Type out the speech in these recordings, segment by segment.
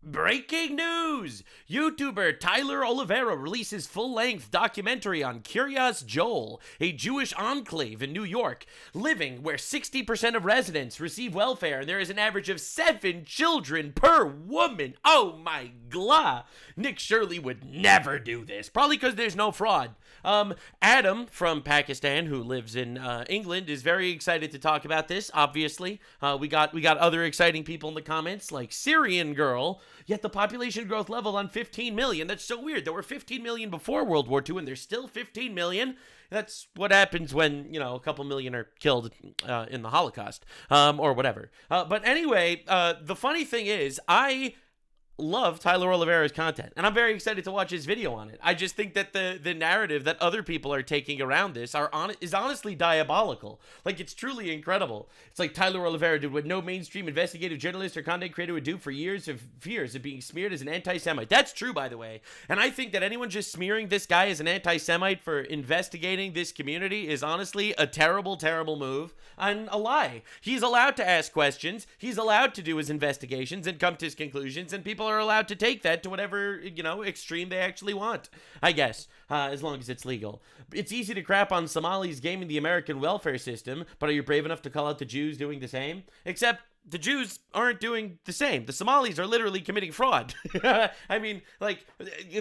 Breaking news! YouTuber Tyler Oliveira releases full-length documentary on Kiryas Joel, a Jewish enclave in New York, living where 60% of residents receive welfare and there is an average of 7 children per woman. Oh my god! Nick Shirley would never do this, probably because there's no fraud. Adam from Pakistan, who lives in England, is very excited to talk about this. Obviously, we got other exciting people in the comments, like Syrian Girl. Yet the population growth level on 15 million. That's so weird. There were 15 million before World War II, and there's still 15 million. That's what happens when, a couple million are killed in the Holocaust, or whatever. But anyway, the funny thing is, I love Tyler Oliveira's content, and I'm very excited to watch his video on it. I just think that the narrative that other people are taking around this is honestly diabolical. Like, it's truly incredible. It's like Tyler Oliveira did what no mainstream investigative journalist or content creator would do for years of being smeared as an anti-Semite. That's true, by the way. And I think that anyone just smearing this guy as an anti-Semite for investigating this community is honestly a terrible, terrible move and a lie. He's allowed to ask questions. He's allowed to do his investigations and come to his conclusions, and people are allowed to take that to whatever, extreme they actually want, I guess, as long as it's legal. It's easy to crap on Somalis gaming the American welfare system, but are you brave enough to call out the Jews doing the same? Except the Jews aren't doing the same. The Somalis are literally committing fraud. I mean,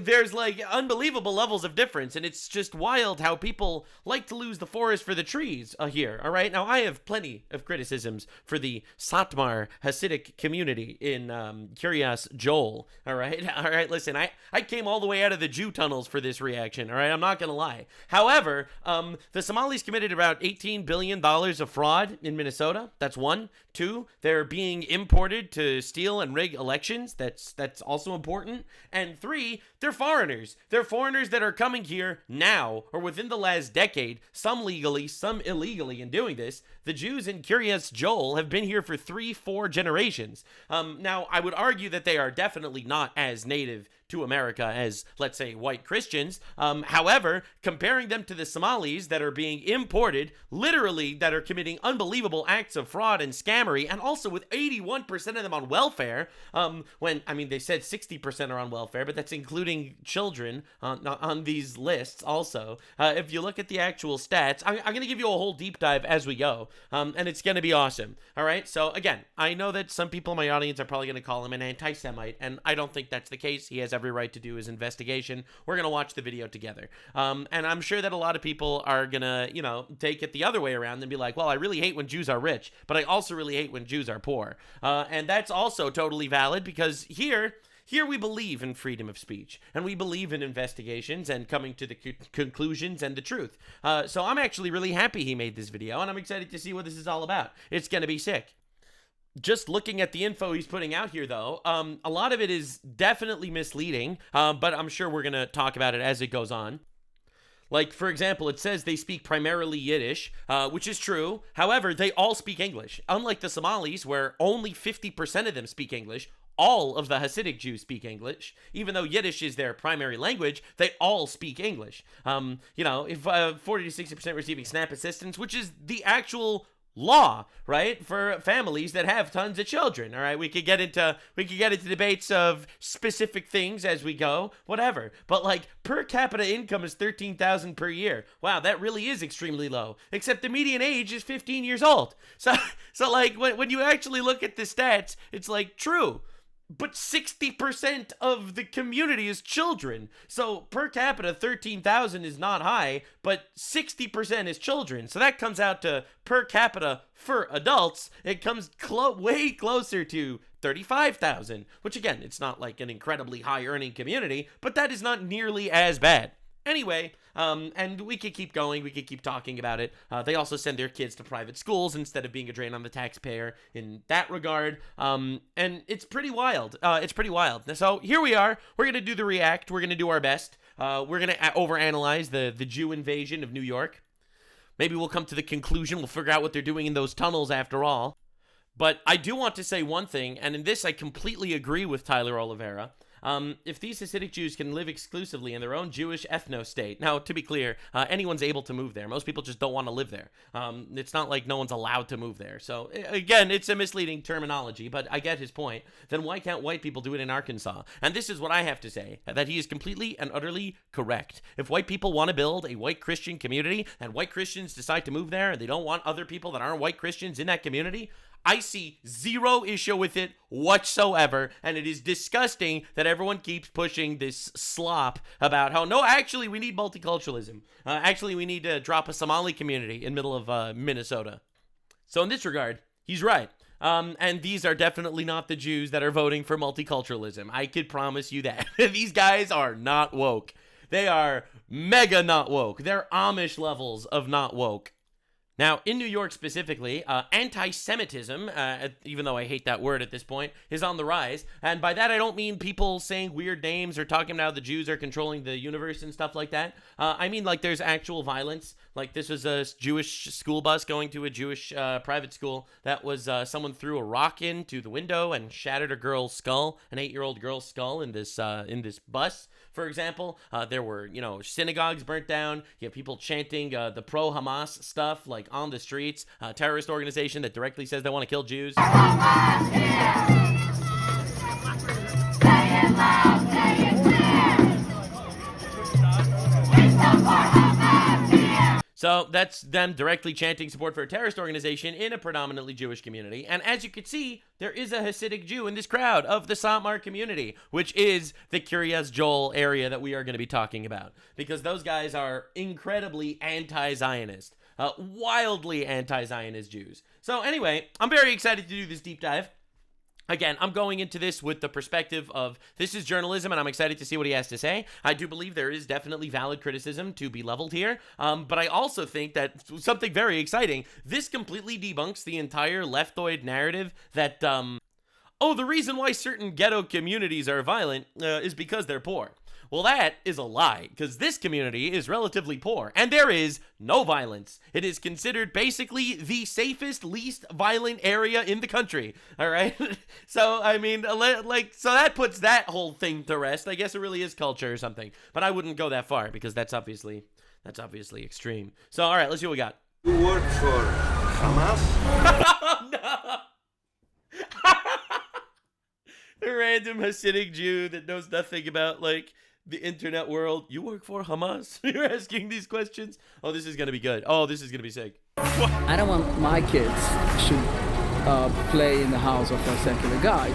there's unbelievable levels of difference, and it's just wild how people like to lose the forest for the trees here, all right? Now, I have plenty of criticisms for the Satmar Hasidic community in Kiryas Joel, all right? All right, listen, I came all the way out of the Jew tunnels for this reaction, all right? I'm not going to lie. However, the Somalis committed about $18 billion of fraud in Minnesota. That's one. Two, they're being imported to steal and rig elections. That's also important. And three, they're foreigners. They're foreigners that are coming here now or within the last decade, some legally, some illegally in doing this. The Jews in Kiryas Joel have been here for 3-4 generations. Now, I would argue that they are definitely not as native to America as, let's say, white Christians. However, comparing them to the Somalis that are being imported, literally that are committing unbelievable acts of fraud and scammery, and also with 81% of them on welfare, they said 60% are on welfare, but that's including children on these lists also. If you look at the actual stats, I'm going to give you a whole deep dive as we go, and it's going to be awesome. All right, so again, I know that some people in my audience are probably going to call him an anti-Semite, and I don't think that's the case. He has every right to do his investigation. We're going to watch the video together. And I'm sure that a lot of people are going to, take it the other way around and be like, well, I really hate when Jews are rich, but I also really hate when Jews are poor. And that's also totally valid because here we believe in freedom of speech, and we believe in investigations and coming to the conclusions and the truth. So I'm actually really happy he made this video, and I'm excited to see what this is all about. It's going to be sick. Just looking at the info he's putting out here, though, a lot of it is definitely misleading, but I'm sure we're going to talk about it as it goes on. Like, for example, it says they speak primarily Yiddish, which is true. However, they all speak English. Unlike the Somalis, where only 50% of them speak English, all of the Hasidic Jews speak English. Even though Yiddish is their primary language, they all speak English. If 40 to 60% receiving SNAP assistance, which is the actual law, right, for families that have tons of children. All right, we could get into debates of specific things as we go, whatever. But per capita income is $13,000 per year. Wow, that really is extremely low. Except the median age is 15 years old. So when you actually look at the stats, it's true. But 60% of the community is children. So per capita, 13,000 is not high, but 60% is children. So that comes out to per capita for adults, it comes way closer to 35,000, which again, it's not like an incredibly high earning community, but that is not nearly as bad. Anyway, and we could keep going. We could keep talking about it. They also send their kids to private schools instead of being a drain on the taxpayer in that regard. And it's pretty wild. So here we are. We're going to do the react. We're going to do our best. We're going to overanalyze the Jew invasion of New York. Maybe we'll come to the conclusion. We'll figure out what they're doing in those tunnels after all. But I do want to say one thing, and in this I completely agree with Tyler Oliveira. if these Hasidic Jews can live exclusively in their own Jewish ethno-state, now, to be clear, anyone's able to move there. Most people just don't want to live there. It's not like no one's allowed to move there. So, again, it's a misleading terminology, but I get his point. Then why can't white people do it in Arkansas? And this is what I have to say, that he is completely and utterly correct. If white people want to build a white Christian community, and white Christians decide to move there, and they don't want other people that aren't white Christians in that community, I see zero issue with it whatsoever, and it is disgusting that everyone keeps pushing this slop about how, no, actually, we need multiculturalism. Actually, we need to drop a Somali community in middle of Minnesota. So in this regard, he's right. And these are definitely not the Jews that are voting for multiculturalism. I could promise you that. These guys are not woke. They are mega not woke. They're Amish levels of not woke. Now, in New York specifically, anti-Semitism, even though I hate that word at this point, is on the rise. And by that, I don't mean people saying weird names or talking about how the Jews are controlling the universe and stuff like that. I mean, like, there's actual violence. Like, this was a Jewish school bus going to a Jewish private school. That was someone threw a rock into the window and shattered a girl's skull, an 8-year-old girl's skull in this bus. For example, there were, synagogues burnt down. You have people chanting the pro-Hamas stuff, like, on the streets. A terrorist organization that directly says they want to kill Jews. Hamas here! Say it loud, say it clear! We support Hamas here! So that's them directly chanting support for a terrorist organization in a predominantly Jewish community. And as you can see, there is a Hasidic Jew in this crowd of the Satmar community, which is the Kiryas Joel area that we are going to be talking about. Because those guys are incredibly anti-Zionist, wildly anti-Zionist Jews. So anyway, I'm very excited to do this deep dive. Again, I'm going into this with the perspective of this is journalism, and I'm excited to see what he has to say. I do believe there is definitely valid criticism to be leveled here, but I also think that something very exciting, this completely debunks the entire leftoid narrative that, the reason why certain ghetto communities are violent is because they're poor. Well, that is a lie, because this community is relatively poor, and there is no violence. It is considered basically the safest, least violent area in the country, all right? So, I mean, so that puts that whole thing to rest. I guess it really is culture or something, but I wouldn't go that far, because that's obviously extreme. So, all right, let's see what we got. You work for Hamas? No! A random Hasidic Jew that knows nothing about, the internet world. You work for Hamas? You're asking these questions? Oh, this is going to be good. Oh, this is going to be sick. I don't want my kids should play in the house of a secular guy.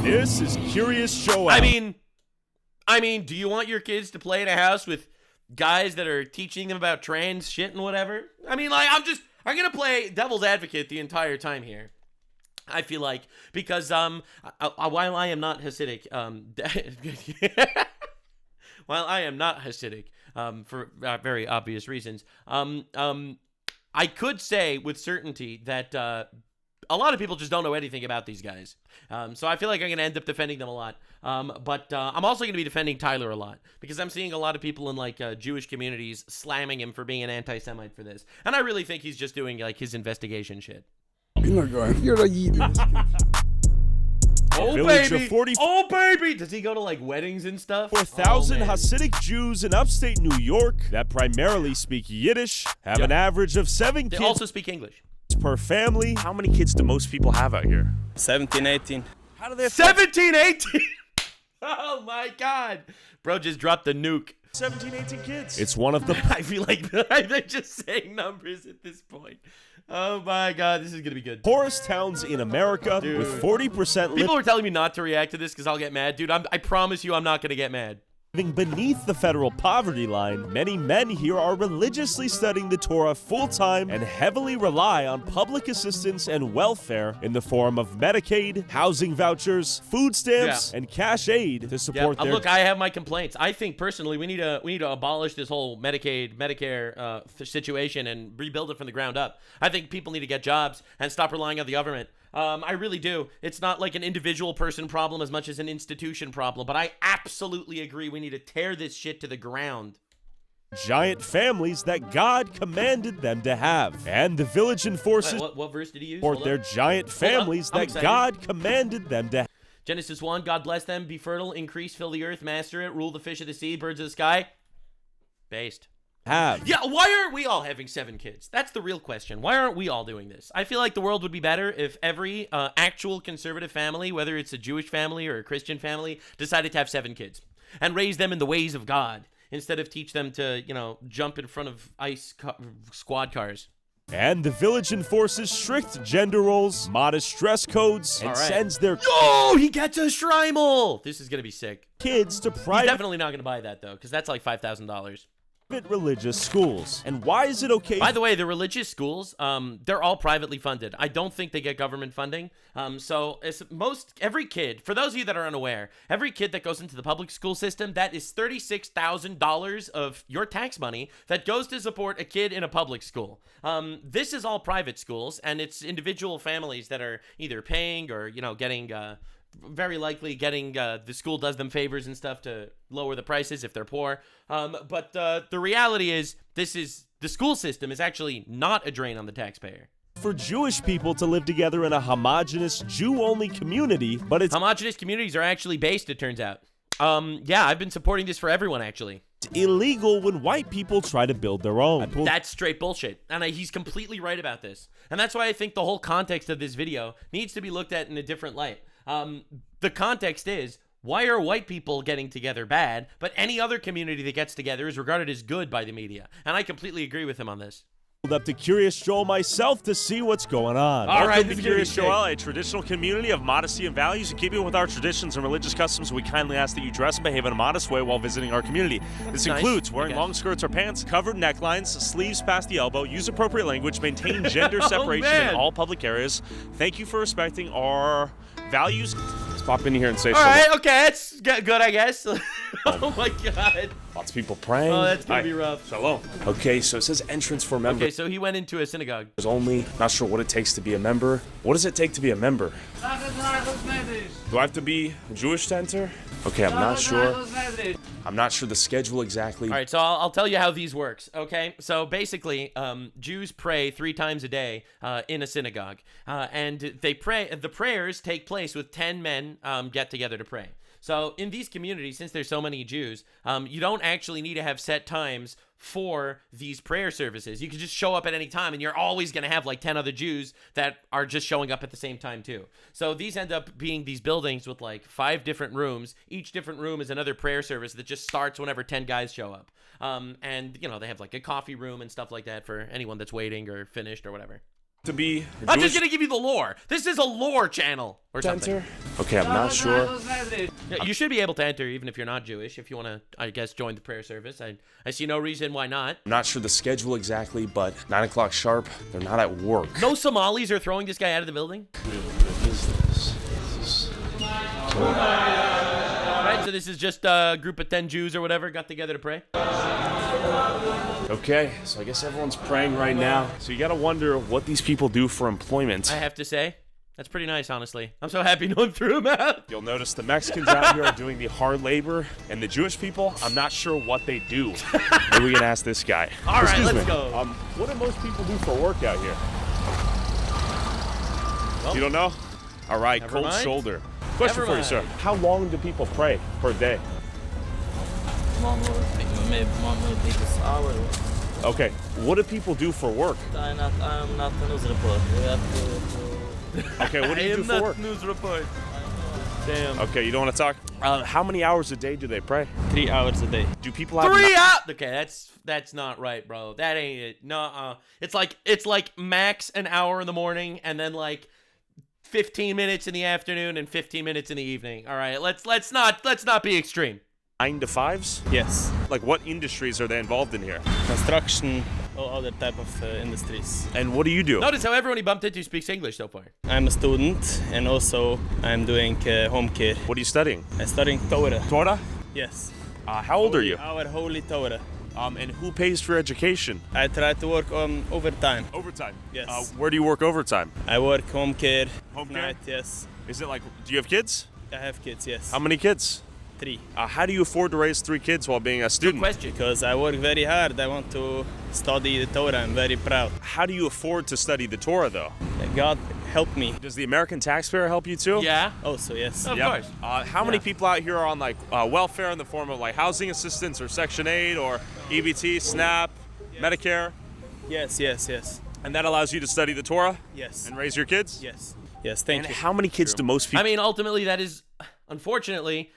This is Curious Joel. I mean, do you want your kids to play in a house with guys that are teaching them about trans shit and whatever? I mean, I'm going to play devil's advocate the entire time here. I feel like, because while I am not Hasidic, for very obvious reasons, I could say with certainty that a lot of people just don't know anything about these guys. So I feel like I'm going to end up defending them a lot. But I'm also going to be defending Tyler a lot, because I'm seeing a lot of people in Jewish communities slamming him for being an anti-Semite for this. And I really think he's just doing his investigation shit. You're a Yiddish. Oh baby! Does he go to weddings and stuff? 4,000 Hasidic Jews in upstate New York that primarily speak Yiddish have an average of 7 kids. They also speak English per family. How many kids do most people have out here? 17, 18. How do they 17, 18? Oh my God. Bro just dropped the nuke. 17, 18 kids. It's one of the... I feel like they're just saying numbers at this point. Oh my God, this is going to be good. Poorest towns in America, dude, with 40%... People were telling me not to react to this because I'll get mad. Dude, I promise you I'm not going to get mad. Living beneath the federal poverty line, many men here are religiously studying the Torah full-time and heavily rely on public assistance and welfare in the form of Medicaid, housing vouchers, food stamps, and cash aid to support their... Look, I have my complaints. I think personally we need to abolish this whole Medicare situation and rebuild it from the ground up. I think people need to get jobs and stop relying on the government. I really do. It's not like an individual person problem as much as an institution problem, but I absolutely agree we need to tear this shit to the ground. Giant families that God commanded them to have. And the village enforces... What verse did he use? Support their giant families that God commanded them to have. Genesis 1, God bless them, be fertile, increase, fill the earth, master it, rule the fish of the sea, birds of the sky. Based. Have. Yeah, why aren't we all having 7 kids? That's the real question. Why aren't we all doing this? I feel like the world would be better if every actual conservative family, whether it's a Jewish family or a Christian family, decided to have 7 kids and raise them in the ways of God instead of teach them to, you know, jump in front of squad cars. And the village enforces strict gender roles, modest dress codes, and sends their Yo, he gets a Schreimel! This is going to be sick. kids to He's private definitely not going to buy that, though, because that's like $5,000. religious schools. And why is it okay? By the way, the religious schools, they're all privately funded. I don't think they get government funding. So it's every kid, for those of you that are unaware, every kid that goes into the public school system, that is $36,000 of your tax money that goes to support a kid in a public school. This is all private schools, and it's individual families that are either paying or, you know, getting, very likely getting, the school does them favors and stuff to lower the prices if they're poor. But the reality is, the school system is actually not a drain on the taxpayer. For Jewish people to live together in a homogenous Jew-only community, but it's Homogenous communities are actually based, it turns out. Yeah, I've been supporting this for everyone, actually. illegal when white people try to build their own. That's straight bullshit. And he's completely right about this. And that's why I think the whole context of this video needs to be looked at in a different light. The context is, why are white people getting together bad, but any other community that gets together is regarded as good by the media? And I completely agree with him on this. Up to Curious Joel myself to see what's going on. All right, Welcome to Curious Joel, a traditional community of modesty and values. In keeping with our traditions and religious customs, we kindly ask that you dress and behave in a modest way while visiting our community. This nice. includes wearing long skirts or pants, covered necklines, sleeves past the elbow, use appropriate language, maintain gender separation in all public areas. Thank you for respecting our values. Let's pop in here and say All right, okay, that's good, I guess. Oh my god. Lots of people praying. Oh, that's gonna be rough. Shalom. Okay, so it says entrance for members. Okay, so he went into a synagogue. Only, not sure what it takes to be a member. What does it take to be a member? Do I have to be Jewish to enter? Okay, I'm not sure. I'm not sure the schedule exactly. All right, so I'll tell you how these works, okay? So basically, Jews pray 3 times a day in a synagogue. And they pray. The prayers take place with 10 men get together to pray. So in these communities, since there's so many Jews, you don't actually need to have set times for these prayer services. You can just show up at any time, and you're always going to have like 10 other Jews that are just showing up at the same time too. So these end up being these buildings with like 5 different rooms. Each different room is another prayer service that just starts whenever 10 guys show up. And, you know, they have like a coffee room and stuff like that for anyone that's waiting or finished or whatever. To be I'm just gonna give you the lore. This is a lore channel or something. Okay, I'm not sure. Yeah, you should be able to enter even if you're not Jewish. If you want to, I guess, join the prayer service. I see no reason why not. I'm not sure the schedule exactly, but 9 o'clock sharp. They're not at work. No Somalis are throwing this guy out of the building. Right, so this is just a group of 10 Jews or whatever got together to pray. Okay, so I guess everyone's praying right now. So you gotta wonder what these people do for employment. I have to say, that's pretty nice, honestly. I'm so happy no one threw him out. You'll notice the Mexicans out here are doing the hard labor, and the Jewish people, I'm not sure what they do. Maybe we can ask this guy. All right, Excuse let's me. go. What do most people do for work out here? Well, You don't know? All right, never cold mind. shoulder. Question Never for you, sir. mind. How long do people pray per day? Maybe 6 hours. Okay, what do people do for work? I'm not a news reporter. We have to Okay, what do I you do am for not work? news report. Damn. Okay, you don't want to talk? How many hours a day do they pray? 3 hours a day. Do people have 3 out. Okay, that's not right, bro. That ain't it. No, it's like max an hour in the morning and then like 15 minutes in the afternoon and 15 minutes in the evening. All right, let's not be extreme. 9 to 5s? Yes. Like what industries are they involved in here? Construction or other type of industries. And what do you do? Notice how everyone he bumped into speaks English so far. I'm a student and also I'm doing home care. What are you studying? I'm studying Torah. Torah? Yes. How old are you? Our holy Torah. And who pays for education? I try to work on overtime. Overtime. Yes. Where do you work overtime? I work home care. Home care? night, yes. Is it like, do you have kids? I have kids, yes. How many kids? 3. How do you afford to raise 3 kids while being a student? Question. Because I work very hard. I want to study the Torah. I'm very proud. How do you afford to study the Torah though? God help me. Does the American taxpayer help you too? Yeah, Also, yes. of Yep. course. How many people out here are on like welfare in the form of like housing assistance or Section 8 or EBT, SNAP, Medicare? Yes, yes, yes. And that allows you to study the Torah Yes. and raise your kids? Yes. Yes, thank And you. how many kids do most people? I mean, ultimately, that is, unfortunately,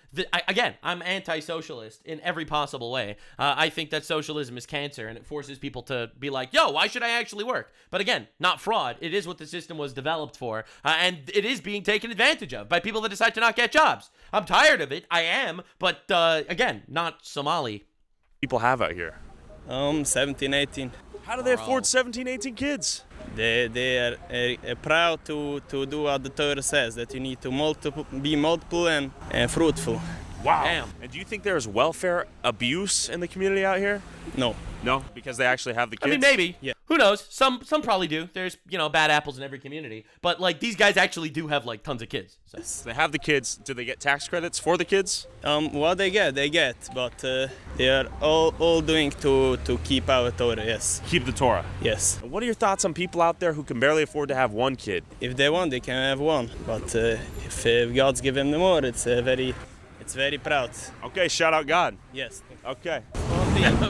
again, I'm anti-socialist in every possible way. I think that socialism is cancer, and it forces people to be like, yo, why should I actually work? But again, not fraud. It is what the system was developed for, and it is being taken advantage of by people that decide to not get jobs. I'm tired of it. I am, but again, not Somali. people have out here? 17, 18. How do they afford 17, 18 kids? They are proud to do what the Torah says, that you need to be multiple and fruitful. Wow. Damn. And do you think there's welfare abuse in the community out here? No. No, because they actually have the kids. I mean, maybe. Yeah. Who knows? Some probably do. There's, bad apples in every community. But, like, these guys actually do have, like, tons of kids. So. They have the kids. Do they get tax credits for the kids? What they get, but they are all doing to keep our Torah, yes. Keep the Torah. Yes. What are your thoughts on people out there who can barely afford to have one kid? If they want, they can have one. But if God's given them more, it's very proud. Okay, shout out God. Yes. Okay.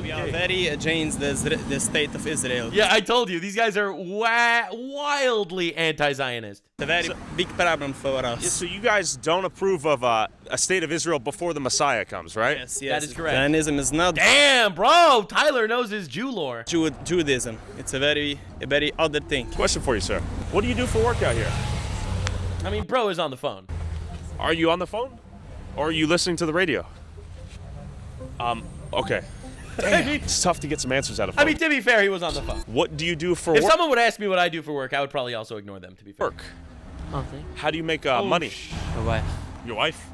We are very against the state of Israel. Yeah, I told you. These guys are wildly anti-Zionist. It's a very big problem for us. So you guys don't approve of a state of Israel before the Messiah comes, right? Yes, That is correct. Zionism is not Damn, bro. Tyler knows his Jew lore. Judaism. It's a very other thing. Question for you, sir. What do you do for work out here? I mean, bro is on the phone. Are you on the phone? Or are you listening to the radio? Okay. Damn, it's tough to get some answers out of I phone. mean, to be fair, he was on the phone. What do you do for If work? someone would ask me what I do for work, I would probably also ignore them, to be fair. Work. Nothing. How do you make money? My wife. Your wife?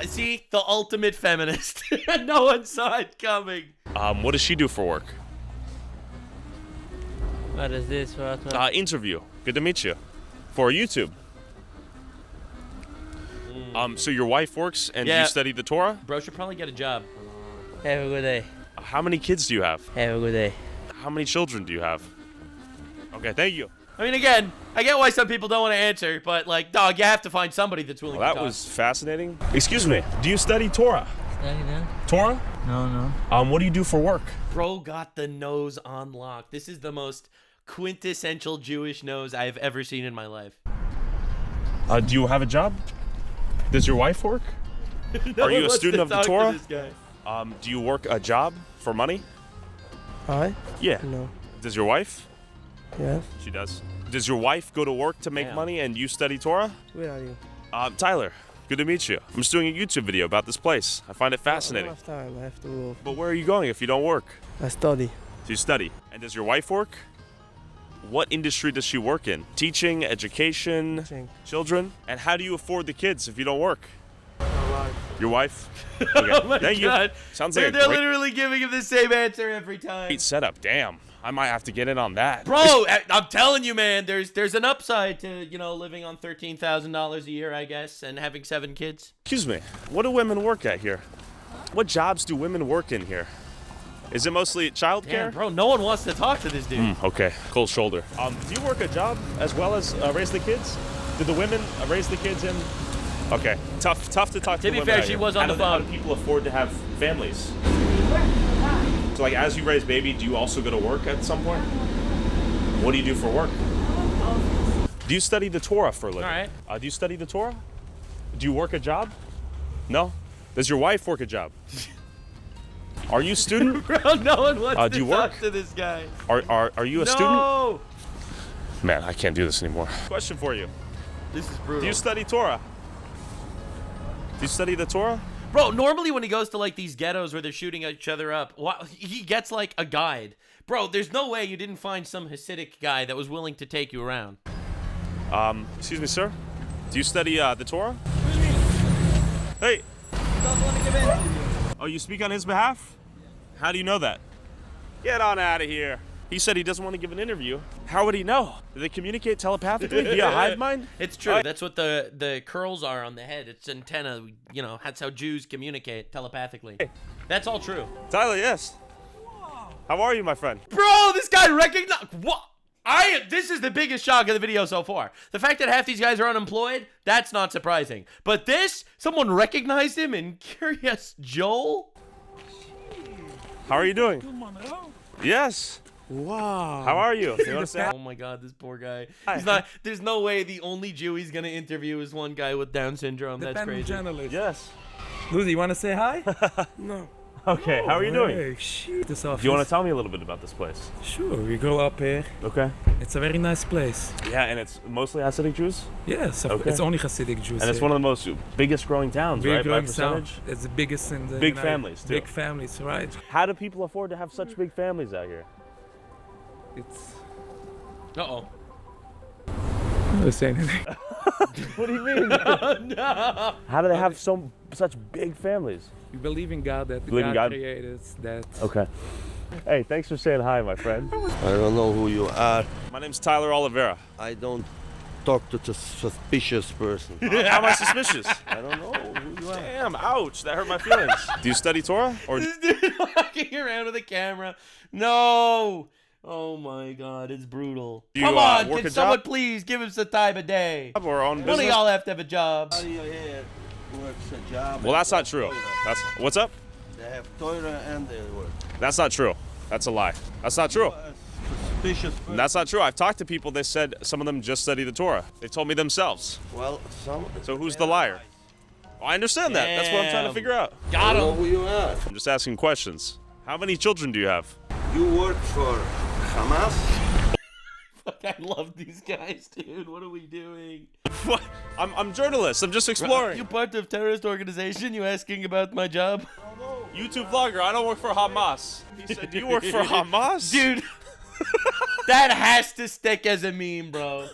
See, the ultimate feminist. No one saw it coming. What does she do for work? What is this? What? Interview. Good to meet you. For YouTube. So your wife works and Yeah. you study the Torah? Bro should probably get a job. Have a good day. How many kids do you have? Have a good day. How many children do you have? Okay, thank you. I mean, again, I get why some people don't want to answer, but, like, dog, you have to find somebody that's willing Well, to that talk. was fascinating. Excuse me. Do you study Torah? Study then? Torah? No. What do you do for work? Bro got the nose on lock. This is the most quintessential Jewish nose I've ever seen in my life. Do you have a job? Does your wife work? Are you a student of the Torah? Do you work a job for money? I? Yeah. No. Does your wife? Yes. She does. Does your wife go to work to make Damn. money and you study Torah? Where are you? Tyler, good to meet you. I'm just doing a YouTube video about this place. I find it I fascinating. don't have time. I have to go. But where are you going if you don't work? I study. Do you study? And does your wife work? What industry does she work in? Teaching, education, Teaching. children? And how do you afford the kids if you don't work? Alright. Your wife? Okay. Oh my Thank god. you. Sounds They're, like a they're great literally giving him the same answer every time. setup. Damn. I might have to get in on that. Bro, I'm telling you, man, there's an upside to, living on $13,000 a year, I guess, and having 7 kids. Excuse me. What do women work at here? What jobs do women work in here? Is it mostly childcare? Damn, bro, no one wants to talk to this dude. Okay, cold shoulder. Do you work a job as well as raise the kids? Do the women raise the kids in? Okay, tough to talk to To the be women fair, out she here. was on the How do phone. people afford to have families? So like as you raise baby, do you also go to work at some point? What do you do for work? Do you study the Torah for a living? All right. Do you study the Torah? Do you work a job? No? Does your wife work a job? Are you a student? Bro, no one wants do to you talk work? to this guy. Are you a student? No! Man, I can't do this anymore. Question for you. This is brutal. Do you study Torah? Do you study the Torah? Bro, normally when he goes to, like, these ghettos where they're shooting each other up, he gets, like, a guide. Bro, there's no way you didn't find some Hasidic guy that was willing to take you around. Excuse me, sir. Do you study the Torah? Hey. Oh, you speak on his behalf? How do you know that? Get on out of here. He said he doesn't want to give an interview. How would he know? Do they communicate telepathically via hive mind? It's true. That's what the curls are on the head. It's antenna. That's how Jews communicate telepathically. That's all true. Tyler, yes. How are you, my friend? Bro, this guy recognized. What? This is the biggest shock of the video so far. The fact that half these guys are unemployed, that's not surprising. But this, someone recognized him in Curious Joel? How are you doing? Yes. Wow. How are you? You wanna say hi? Oh my god, this poor guy. There's no way the only Jew he's gonna interview is one guy with Down syndrome. That's crazy. Journalist. Yes. Lucy, you want to say hi? No. Okay, how are you doing? Hey, shit, this office. Do you want to tell me a little bit about this place? Sure, we go up here. Okay. It's a very nice place. Yeah, and it's mostly Hasidic Jews? Yes, Okay. it's only Hasidic Jews. And it's one of the most biggest growing towns, Big right? By growing percentage? town. It's the biggest in the Big United- families, too. Big families, right? How do people afford to have such big families out here? It's. Uh-oh. I'm not saying anything. What do you mean? No. How do they have such big families? We believe in God that Believe in God God? created that. Okay. Hey, thanks for saying hi, my friend. I don't know who you are. My name's Tyler Oliveira. I don't talk to the suspicious person. How am I suspicious? I don't know who you are. Damn, ouch, that hurt my feelings. Do you study Torah? Or This dude walking around with a camera. No. Oh my god, it's brutal. Do you, Come on, work can a someone job? please give us the time of day? or own One of business? y'all have to have a job. Everybody here works a job. Well, that's not true. That's what's up? They have Torah and they work. That's not true. That's a lie. That's not true. Suspicious person. That's not true. I've talked to people. They said some of them just study the Torah. They told me themselves. Well, some. So who's the liar? I understand that. That's what I'm trying to Damn. figure out. I Got don't know him. who you are. I'm just asking questions. How many children do you have? You work for Hamas? Fuck, I love these guys, dude. What are we doing? What? I'm journalist. I'm just exploring. You part of terrorist organization? You asking about my job? YouTube vlogger. I don't work for Hamas. He said, do you work for Hamas? Dude, that has to stick as a meme, bro.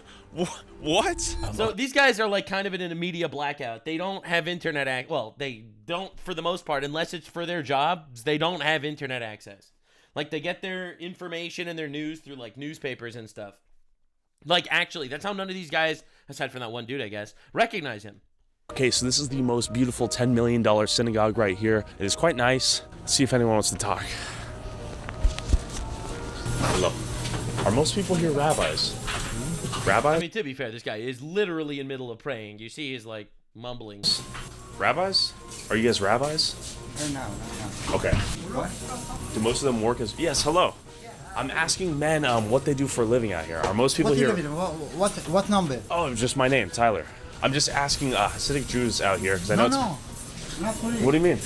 What? So these guys are like kind of in a media blackout. They don't have internet well, they don't for the most part, unless it's for their jobs, they don't have internet access. Like they get their information and their news through like newspapers and stuff. Like actually, that's how none of these guys, aside from that one dude, I guess, recognize him. Okay, so this is the most beautiful $10 million synagogue right here. It is quite nice. Let's see if anyone wants to talk. Hello. Are most people here rabbis? Rabbis? I mean, to be fair, this guy is literally in the middle of praying. You see he's like mumbling. Rabbis? Are you guys rabbis? No. Okay. What? Do most of them work as... Yes, hello. I'm asking men what they do for a living out here. Are most people here... What number? Oh, just my name, Tyler. I'm just asking Hasidic Jews out here because I know No, not for you. What do you mean?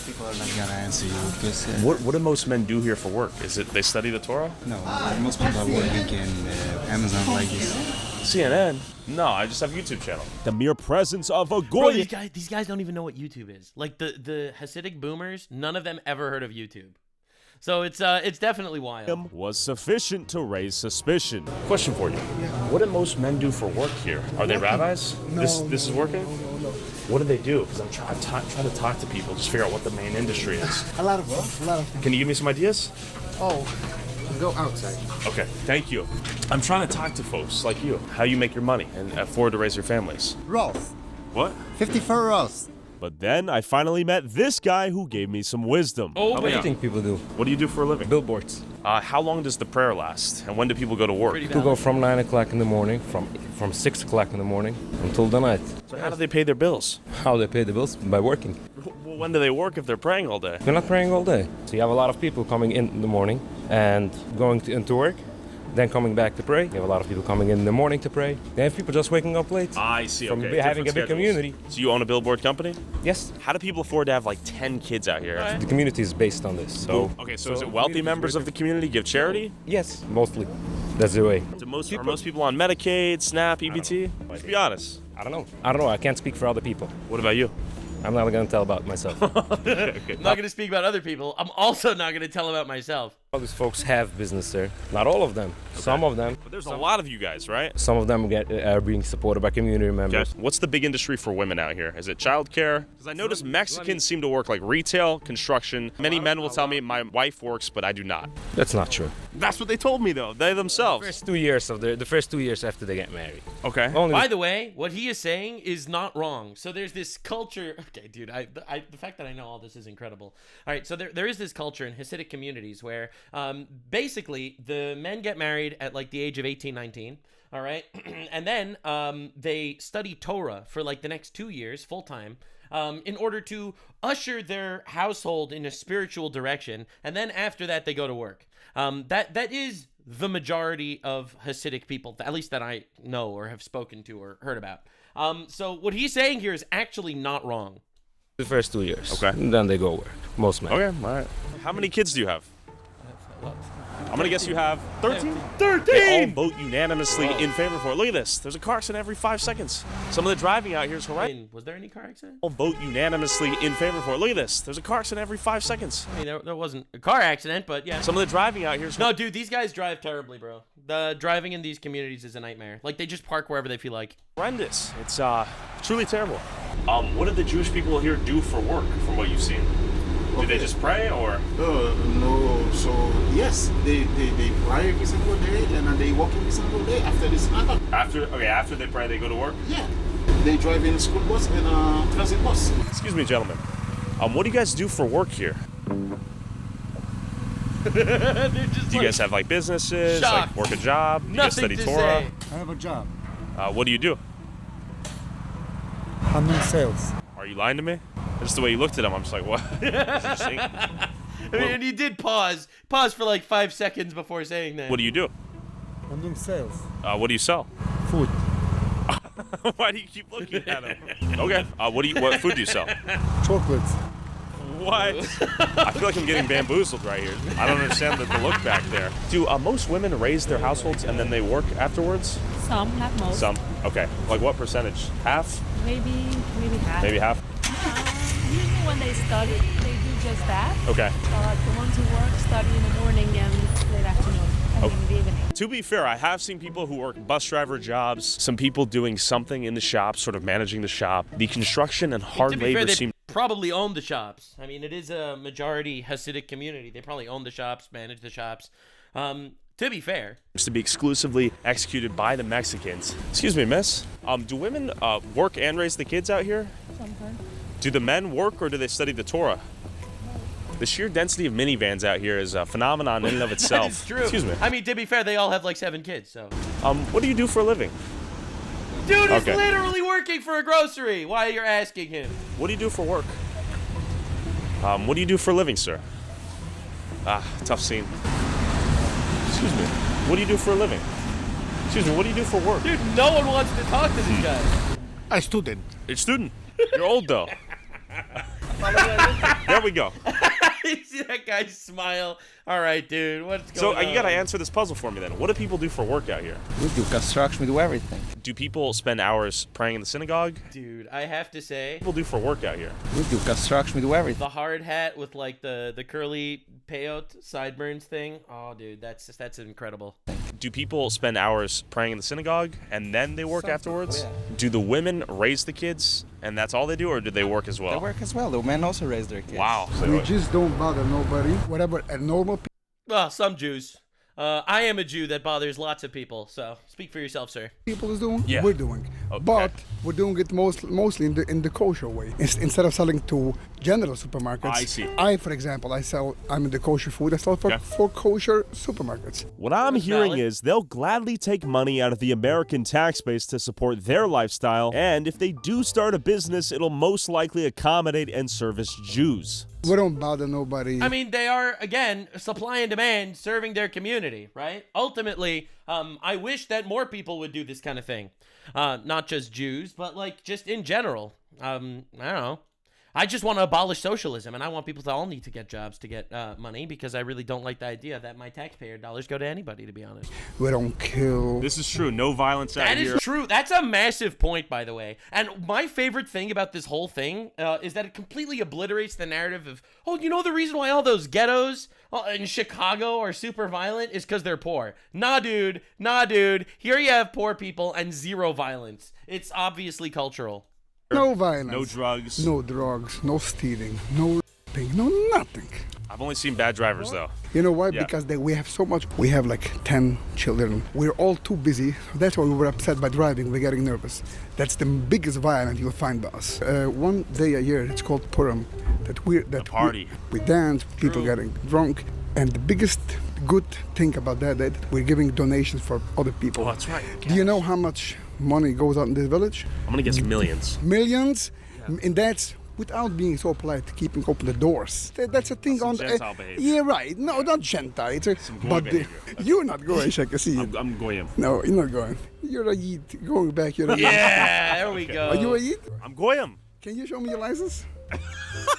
People are not gonna answer you because What do most men do here for work? Is it they study the Torah? no, most people are working in Amazon like this. CNN? No, I just have a YouTube channel. The mere presence of a Bro, goy. these guys don't even know what YouTube is. Like the Hasidic boomers, none of them ever heard of YouTube. So it's definitely wild. Was sufficient to raise suspicion. Question for you. What do most men do for work here? Are they rabbis? This is working? No. What do they do? Because I'm trying to talk to people, just figure out what the main industry is. A lot of them. Can you give me some ideas? Oh, go outside. Okay, thank you. I'm trying to talk to folks like you. How you make your money and afford to raise your families. Roast. What? 54 roast. But then I finally met this guy who gave me some wisdom. Oh, What do you man. think people do? What do you do for a living? Billboards. How long does the prayer last? And when do people go to work? Pretty People valid. go from 9 o'clock in the morning, from 6 o'clock in the morning until the night. So how do they pay their bills? How they pay the bills? By working. Well, when do they work if they're praying all day? They're not praying all day. So you have a lot of people coming in the morning and going into work, then coming back to pray. You have a lot of people coming in the morning to pray. They have people just waking up late. I see, From okay. having a Different big schedules. community. So you own a billboard company? Yes, How do people afford to have like 10 kids out here? the community is based on this. So Okay, so is it wealthy members of the community give charity? Yes, mostly. That's the way. Are most people on Medicaid, SNAP, EBT? Let's be honest. I don't know. I can't speak for other people. What about you? I'm not gonna tell about myself. I'm not going to speak about other people. I'm also not going to tell about myself. All these folks have business there. Not all of them. Some of them. But there's a lot of you guys, right? Some of them are being supported by community members. What's the big industry for women out here? Is it childcare? Because I notice Mexicans seem to work like retail, construction. Many men will tell me my wife works, but I do not. That's not true. That's what they told me though. They themselves. The first 2 years after they get married. Okay. Only By the way, what he is saying is not wrong. So there's this culture. Okay, dude, the fact that I know all this is incredible. All right, so there is this culture in Hasidic communities where Basically, the men get married at like the age of 18, 19. All right. And then they study Torah for like the next 2 years full time in order to usher their household in a spiritual direction. And then after that, they go to work. That is the majority of Hasidic people, at least that I know or have spoken to or heard about. So what he's saying here is actually not wrong. The first 2 years. Okay. And then they go work. Most men. Okay, all right. How many kids do you have? A lot. I'm gonna guess you have 13? 13! They all vote unanimously in favor for it. Look at this. There's a car accident every 5 seconds. Some of the driving out here is horrendous. Was there any car accident? All vote unanimously in favor for it. Look at this. There's a car accident every 5 seconds. I mean, there wasn't a car accident, but yeah. Some of the driving out here is No, dude, these guys drive terribly, bro. The driving in these communities is a nightmare. Like, they just park wherever they feel like. horrendous. It's truly terrible. What did the Jewish people here do for work, from what you've seen? Do they just pray, or? No. So yes, they pray every single day, and they work every single day after this. After they pray, they go to work? Yeah. They drive in a school bus and a transit bus. Excuse me, gentlemen. What do you guys do for work here? Do you guys have like businesses, shocked. like work a job? Do you guys study Nothing to Torah? say. I have a job. What do you do? I'm in sales. Are you lying to me? Just the way you looked at him, I'm just like, what? That's interesting. I mean, and he did pause for like 5 seconds before saying that. What do you do? I'm doing sales. What do you sell? Food. Why do you keep looking at him? Okay. What food do you sell? Chocolates. What? I feel like I'm getting bamboozled right here. I don't understand the look back there. Do most women raise their households and then they work afterwards? Some, not most. Some. Okay. Like what percentage? Half? Maybe half. Maybe half? Usually when they study, they do just that. Okay. The ones who work study in the morning and late afternoon. In the evening. To be fair, I have seen people who work bus driver jobs, some people doing something in the shop, sort of managing the shop. The construction and hard labor seem probably own the shops. I mean, it is a majority Hasidic community. They probably own the shops, manage the shops. To be fair, to be exclusively executed by the Mexicans. Excuse me, miss. Do women work and raise the kids out here? Sometimes. Do the men work or do they study the Torah? The sheer density of minivans out here is a phenomenon in and of itself. That is true. Excuse me. I mean, to be fair, they all have like 7 kids, so. What do you do for a living? Dude is literally working for a grocery. Why you're asking him? What do you do for work? What do you do for a living, sir? Tough scene. Excuse me. What do you do for a living? Excuse me. What do you do for work? Dude, no one wants to talk to this guy. A student. You're a student. You're old though. There we go. You see that guy smile? All right, dude. What's So going on? you gotta answer this puzzle for me then. What do people do for work out here? We do construction, we do everything. Do people spend hours praying in the synagogue? Dude, I have to say, What do people do for work out here? We do construction, we do everything. the hard hat with like the curly peyote sideburns thing. Oh, dude, that's incredible. Do people spend hours praying in the synagogue and then they work afterwards? Do the women raise the kids and that's all they do, or do they work as well? They work as well. The men also raise their kids. Wow. We just don't bother nobody. Whatever a normal Well, some Jews. I am a Jew that bothers lots of people, so speak for yourself, sir. people is doing, Yeah. we're doing. Okay. But we're doing it mostly in the kosher way. Instead of selling to general supermarkets. I see. For example, I'm in the kosher food. I sell for kosher supermarkets. What I'm hearing is they'll gladly take money out of the American tax base to support their lifestyle, and if they do start a business, it'll most likely accommodate and service Jews. We don't bother nobody. I mean, they are, again, supply and demand, serving their community, right? Ultimately, I wish that more people would do this kind of thing. Not just Jews, but, like, just in general. I don't know. I just want to abolish socialism, and I want people to all need to get jobs to get money, because I really don't like the idea that my taxpayer dollars go to anybody, to be honest. We don't kill. This is true. No violence out That here. is true. That's a massive point, by the way. And my favorite thing about this whole thing is that it completely obliterates the narrative of, oh, you know the reason why all those ghettos in Chicago are super violent is because they're poor. Nah, dude. Here you have poor people and zero violence. It's obviously cultural. No violence. No drugs. No drugs. No stealing. No raping. No nothing. I've only seen bad drivers though. You know why? Yeah. Because we have so much. We have like 10 children. We're all too busy. That's why we were upset by driving. We're getting nervous. That's the biggest violence you'll find by us. One day a year, it's called Purim. Party. We dance. People getting drunk. And the biggest good thing about that we're giving donations for other people. Oh, that's right. Do you know how much money goes out in this village? I'm gonna guess millions. Millions? And that's without being so polite, keeping open the doors. That's a thing Some on Gentile behavior. Yeah, right. No, not Gentile. It's a, Some goy but behavior. you're not going, I can see it. I'm goyim. No, you're not going. You're a Yid. Going back, you're a Yid. Yeah, there we go. Are you a Yid? I'm goyim. Can you show me your license?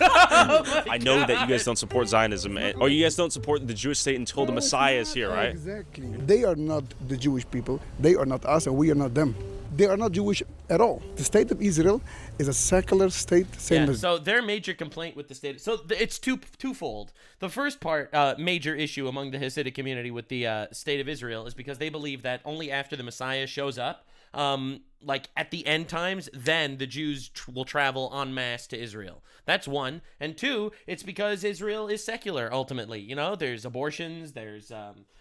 I know that you guys don't support Zionism, or you guys don't support the Jewish state until the Messiah is here, right? Exactly. They are not the Jewish people. They are not us, and we are not them. They are not Jewish at all. The state of Israel is a secular state, same as... So their major complaint with the state... So it's twofold. The first part, major issue among the Hasidic community with the state of Israel is because they believe that only after the Messiah shows up, like at the end times, then the Jews will travel en masse to Israel. That's one. And two, it's because Israel is secular, ultimately. You know, there's abortions, there's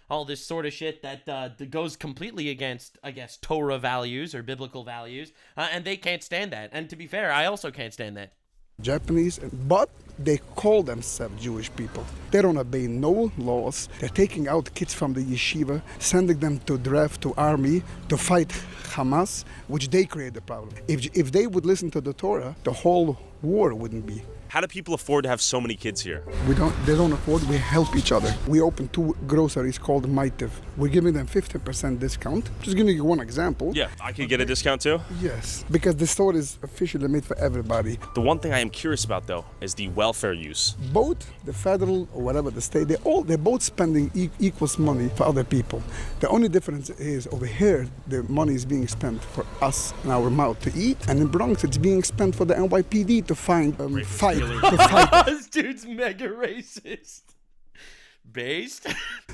all this sort of shit that goes completely against, I guess, Torah values or biblical values, and they can't stand that. And to be fair, I also can't stand that. Japanese, but they call themselves Jewish people. They don't obey no laws. They're taking out kids from the yeshiva, sending them to draft to army to fight Hamas, which they create the problem. If they would listen to the Torah, the whole war wouldn't be. How do people afford to have so many kids here? They don't afford, we help each other. We opened 2 groceries called Vtube. We're giving them 50% discount. Just giving you one example. Yeah, I could get a discount too? Yes, because the store is officially made for everybody. The one thing I am curious about though is the welfare use. Both the federal or whatever the state, they're both spending equals money for other people. The only difference is over here, the money is being spent for us and our mouth to eat, and in Bronx it's being spent for the NYPD to find fight. This dude's mega racist. Based?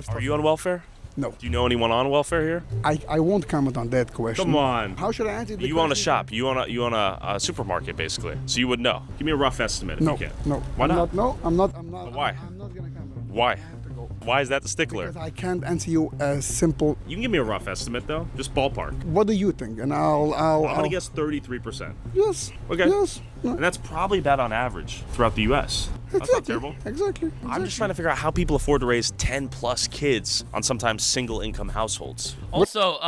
Are you on welfare? No. Do you know anyone on welfare here? I won't comment on that question. Come on. How should I answer the You own a shop. You own a supermarket, basically. So you would know. Give me a rough estimate if No, you can. no. Why not? No, I'm not. But why? I'm not gonna comment. Why? Why is that the stickler? Because I can't answer you as simple. You can give me a rough estimate though, just ballpark. What do you think? And I'm I'll gonna guess 33%. Yes. Okay. Yes. And that's probably about on average throughout the U.S. That's not terrible. Exactly. I'm just trying to figure out how people afford to raise 10 plus kids on sometimes single income households. Also,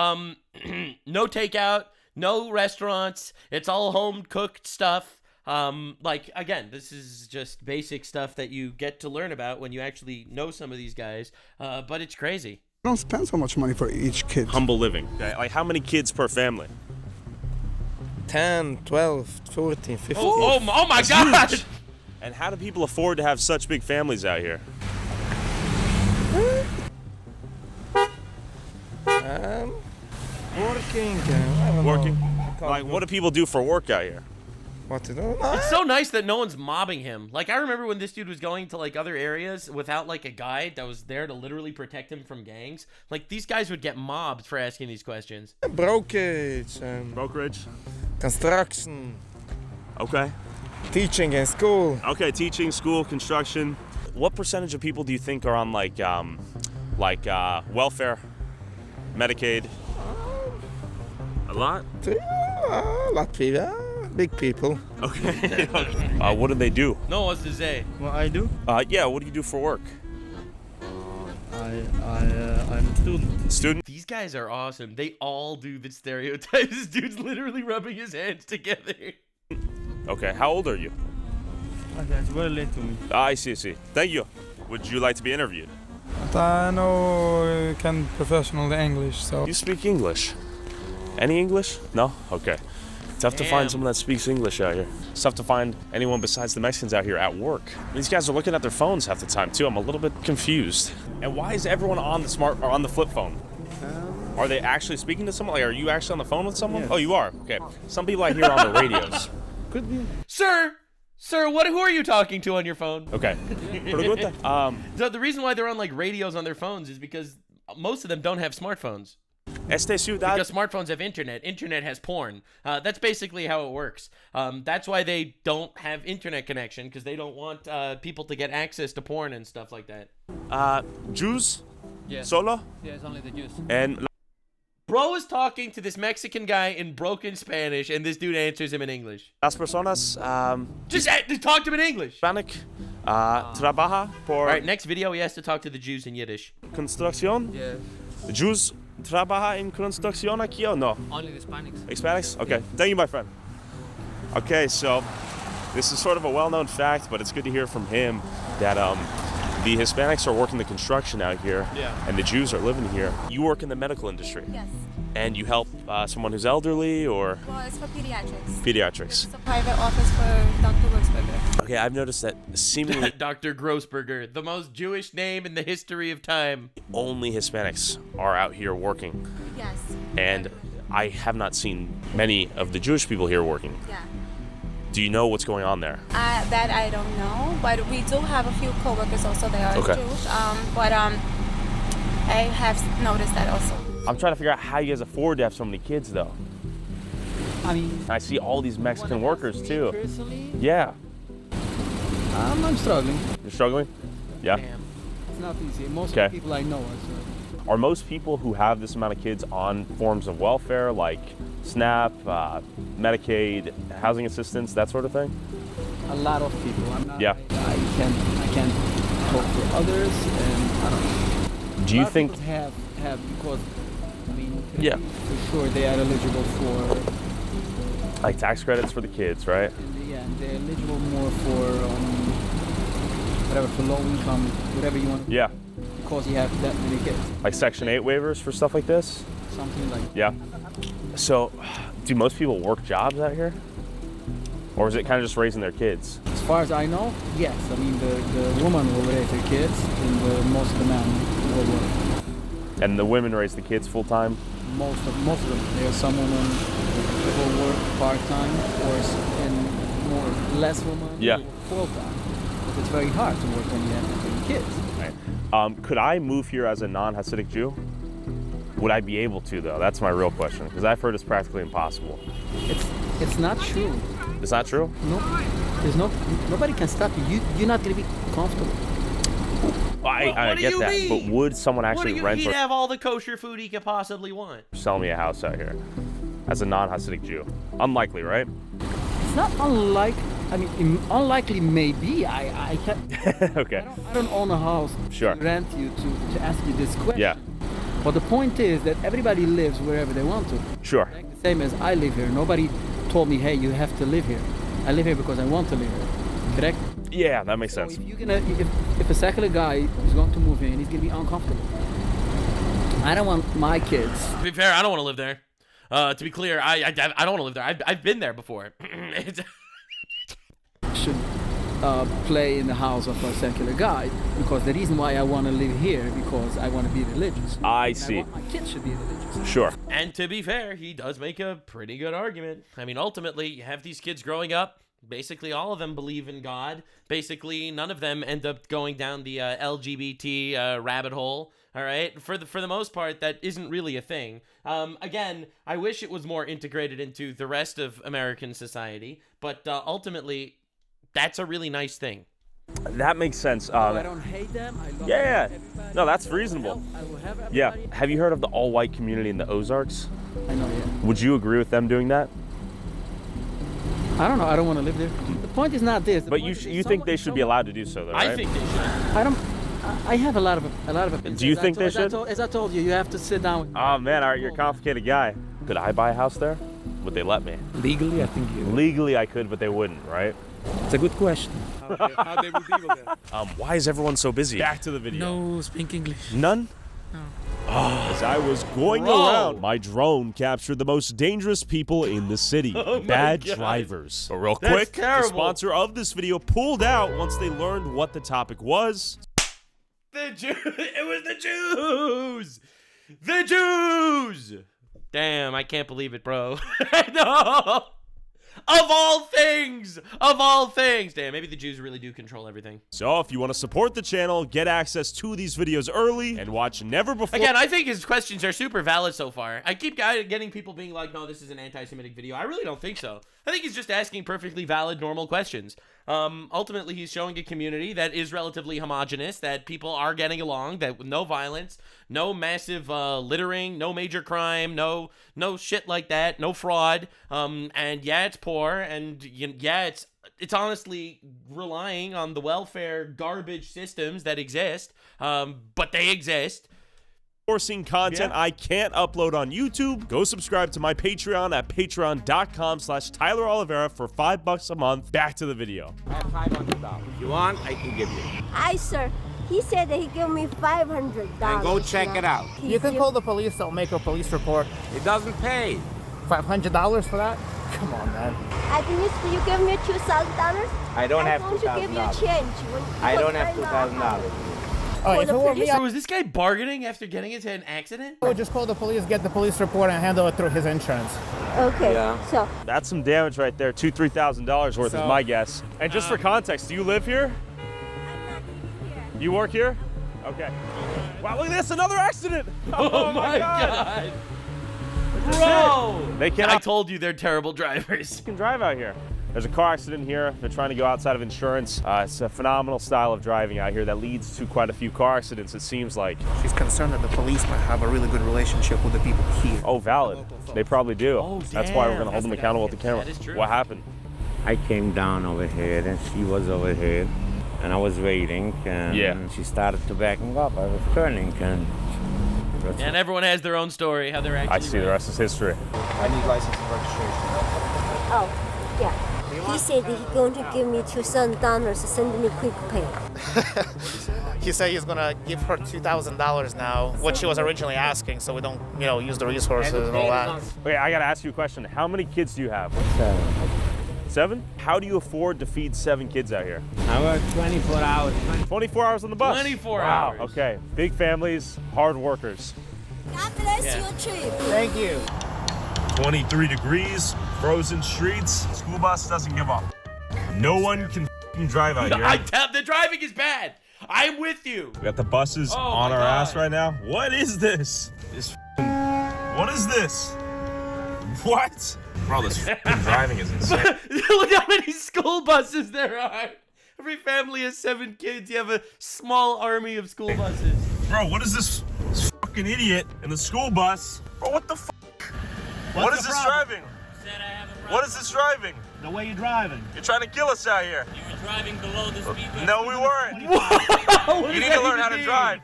no takeout, no restaurants. It's all home cooked stuff. Like, again, this is just basic stuff that you get to learn about when you actually know some of these guys, but it's crazy. Don't spend so much money for each kid. Humble living. Okay? Like, how many kids per family? 10, 12, 14, 15. Oh my That's God! huge. And how do people afford to have such big families out here? Working. I don't Working? know. Like, what do people do for work out here? What to do? It's so nice that no one's mobbing him. Like, I remember when this dude was going to, like, other areas without, like, a guide that was there to literally protect him from gangs. Like, these guys would get mobbed for asking these questions. Brokerage. Brokerage? Construction. Okay. Teaching in school. Okay, teaching, school, construction. What percentage of people do you think are on, like welfare, Medicaid? A lot? A lot of people. Big people. Okay. What do they do? No, what's to say? What I do? Yeah, what do you do for work? I'm a student. Student? These guys are awesome. They all do the stereotypes. This dude's literally rubbing his hands together. Okay, how old are you? Okay, it's very late to me. I see. Thank you. Would you like to be interviewed? But I know can professional English, so... You speak English? Any English? No? Okay. Tough to find someone that speaks English out here. It's tough to find anyone besides the Mexicans out here at work. These guys are looking at their phones half the time too. I'm a little bit confused. And why is everyone on the flip phone? Are they actually speaking to someone? Like, are you actually on the phone with someone? Yes. Oh, you are? Okay. Some people I hear are on the radios. Could be. Sir, who are you talking to on your phone? Okay. The reason why they're on, like, radios on their phones is because most of them don't have smartphones. Este ciudad. Because smartphones have internet. Internet has porn. That's basically how it works. That's why they don't have internet connection, because they don't want people to get access to porn and stuff like that. Jews? Yes. Solo? Yes, only the Jews. And Bro is talking to this Mexican guy in broken Spanish, and this dude answers him in Englilich. las personas Just talk to him in English. Hispanic Trabaja por... All right, next video, he has to talk to the Jews in Yiddish. Construcción? Yeah. The Jews trabaja en construcción aquí o no? Only the Hispanics. Hispanics? Okay. Thank you, my friend. Okay, so this is sort of a well-known fact, but it's good to hear from him that the Hispanics are working the construction out here, and the Jews are living here. You work in the medical industry. Yes. And you help someone who's elderly, or? Well, it's for pediatrics. Pediatrics. It's a private office for Dr. Grossberger. Okay, I've noticed that seemingly Dr. Grossberger, the most Jewish name in the history of time. only Hispanics are out here working. Yes. And I have not seen many of the Jewish people here working. Yeah. Do you know what's going on there? That I don't know, but we do have a few coworkers also that are Okay. Jewish. But I have noticed that also. I'm trying to figure out how you guys afford to have so many kids, though. I mean, I see all these Mexican workers, too. personally, Yeah. I'm struggling. You're struggling? Yeah. It's not easy. Most Okay. of the people I know are. Are most people who have this amount of kids on forms of welfare, like SNAP, Medicaid, housing assistance, that sort of thing? A lot of people. I'm not. Yeah. I can't talk for others, and I don't know. Do you A lot of think- people have because I mean, Yeah. for sure they are eligible for. Like tax credits for the kids, right? Yeah, they're eligible more for whatever, for low income, whatever you want. Yeah. Because you have that many kids. Like Section 8 waivers for stuff like this? Something like. Yeah. So, do most people work jobs out here? Or is it kind of just raising their kids? As far as I know, yes. I mean, the woman will raise her kids, and most of the men will work. And the women raise the kids full time? Most of them. There are some women who will work part time, and less women Yeah. who work full time. But it's very hard to work when you have kids. Right. Could I move here as a non-Hasidic Jew? Would I be able to, though? That's my real question, because I've heard it's practically impossible. It's not true. It's not true? No, nobody can stop you. You're not gonna be comfortable. I do get you that, mean? but would someone What do actually you rent He'd or have all the kosher food he could possibly want. sell me a house out here as a non-Hasidic Jew? Unlikely, right? It's not unlikely maybe. I can't. Okay. I don't own a house Sure. to rent you to ask you this question. Yeah. But the point is that everybody lives wherever they want to. Sure. Like the same as I live here. Nobody told me, hey, you have to live here. I live here because I want to live here. Correct? Yeah, that makes sense. If you're gonna, if a secular guy is going to move in, he's gonna be uncomfortable. I don't want my kids. To be fair, I don't want to live there. To be clear, I don't want to live there. I've been there before. Should play in the house of a secular guy, because the reason why I want to live here because I want to be religious. I And see. I want my kids should be religious. Sure. And to be fair, he does make a pretty good argument. I mean, ultimately, you have these kids growing up. Basically, all of them believe in God. Basically, none of them end up going down the LGBT rabbit hole. All right, for the most part, that isn't really a thing. Again, I wish it was more integrated into the rest of American society, but ultimately, that's a really nice thing. That makes sense. I don't hate them. I love Yeah. everybody. No, that's reasonable. I will have everybody. Yeah. Have you heard of the all-white community in the Ozarks? I know, yeah. Would you agree with them doing that? I don't know. I don't want to live there. The point is not this. The But point you is you think they should be allowed to do so, though, right? I think they should. I don't. I have a lot of opinions. Do you As I think told- they as I should? told- As I told you, you have to sit down with me. Oh man, all right, you're a complicated guy. Could I buy a house there? Would they let me? Legally, I think you. Legally, I could, but they wouldn't, right? It's a good question. How they will deal with that? Why is everyone so busy? Back to the video. No, speak English. None? No. As I was going around, my drone captured the most dangerous people in the city. Oh my Bad God. drivers. But real That's quick, terrible. the sponsor of this video pulled out once they learned what the topic was. The Jews. It was the Jews. The Jews. Damn, I can't believe it, bro. No. Of all things. Damn, maybe the Jews really do control everything. So if you want to support the channel, get access to these videos early, and watch never before. Again, I think his questions are super valid so far. I keep getting people being like, no, this is an anti-Semitic video. I really don't think so. I think he's just asking perfectly valid, normal questions. Ultimately, he's showing a community that is relatively homogenous, that people are getting along, that with no violence, no massive littering, no major crime, no shit like that, no fraud. And yeah, it's poor, and yeah, it's honestly relying on the welfare garbage systems that exist, but they exist. Forcing content I can't upload on YouTube. Go subscribe to my Patreon at patreon.com/Tyler Oliveira for $5 a month. Back to the video. I have $500. If you want, I can give you. Hi, sir. He said that he gave me $500. And go check it out. You can call the police. They'll make a police report. It doesn't pay. $500 for that? Come on, man. At least you give me $2,000. I don't have $2,000. I'm going to give you a change. I don't have $2,000. Oh, if it were me, So was this guy bargaining after getting into an accident? I would just call the police, get the police report, and handle it through his insurance. Okay, so. That's some damage right there. $2,000-$3,000 worth is my guess. And just for context, do you live here? You work here? Okay. Wow, look at this, another accident! Oh my God. Bro! I told you they're terrible drivers. You can drive out here. There's a car accident here. They're trying to go outside of insurance. It's a phenomenal style of driving out here that leads to quite a few car accidents, it seems like. She's concerned that the police might have a really good relationship with the people here. Oh, valid. They probably do. Oh, That's why we're going to hold them accountable with the camera. That is true. What happened? I came down over here, and she was over here, and I was waiting, and she started to backing up. I was turning, and everyone has their own story, how they're actually. I see the rest is history. I need license and registration. Oh, yeah. He said that he's going to give me $2,000, send me quick pay. He said he's gonna give her $2,000 now, what she was originally asking, so we don't, use the resources and all that. Okay, I gotta ask you a question. How many kids do you have? 7. 7? How do you afford to feed 7 kids out here? I work 24 hours. 24 hours on the bus? 24 wow, hours. Okay. Big families, hard workers. God bless your trip. Thank you. 23 degrees, frozen streets. School bus doesn't give up. No one can drive out here. The driving is bad. I'm with you. We got the buses on our ass right now. What is this? What is this? What? Bro, this driving is insane. Look how many school buses there are. Every family has 7 kids. You have a small army of school buses. Bro, what is this fucking idiot in the school bus? Bro, what the fuck? What is this driving? What is this driving? The way you're driving. You're trying to kill us out here. You were driving below the speed limit. No, we weren't. You need to learn how to drive.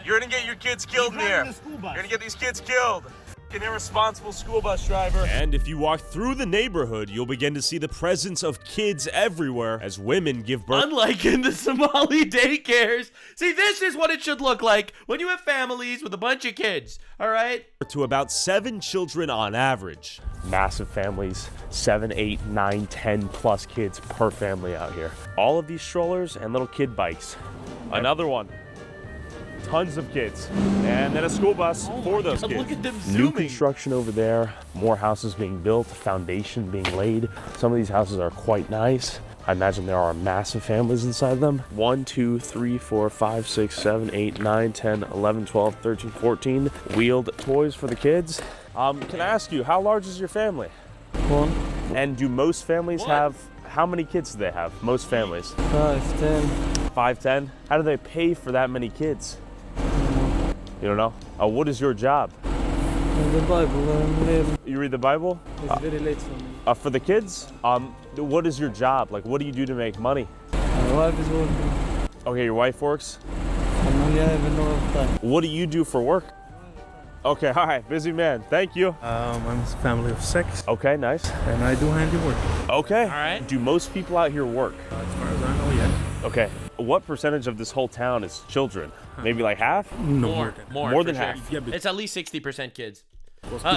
You're gonna get your kids killed in here. You're gonna get these kids killed. An irresponsible school bus driver. And if you walk through the neighborhood, you'll begin to see the presence of kids everywhere as women give birth. Unlike in the Somali daycares. See, this is what it should look like when you have families with a bunch of kids, all right? To about 7 children on average. Massive families, 7, 8, 9, 10 plus kids per family out here. All of these strollers and little kid bikes. Another one. Tons of kids, and then a school bus for those kids. Look at them New zooming. construction over there, more houses being built, foundation being laid. Some of these houses are quite nice. I imagine there are massive families inside them. 1, 2, 3, 4, 5, 6, 7, 8, 9, 10, 11, 12, 13, 14 wheeled toys for the kids. Can I ask you, how large is your family? 1. And do most families have, how many kids do they have? Most families? 5, 10. 5, 10? How do they pay for that many kids? You don't know? What is your job? The Bible. You read the Bible? It's very late for me. For the kids? What is your job? Like, what do you do to make money? My wife is working. Okay, your wife works? I have no time. What do you do for work? Okay, all right, busy man. Thank you. I'm a family of 6. Okay, nice. And I do handiwork. Okay. All right. Do most people out here work? As far as I know, yeah. Okay. What percentage of this whole town is children? Maybe like half? More More than for half. Sure. It's at least 60% kids.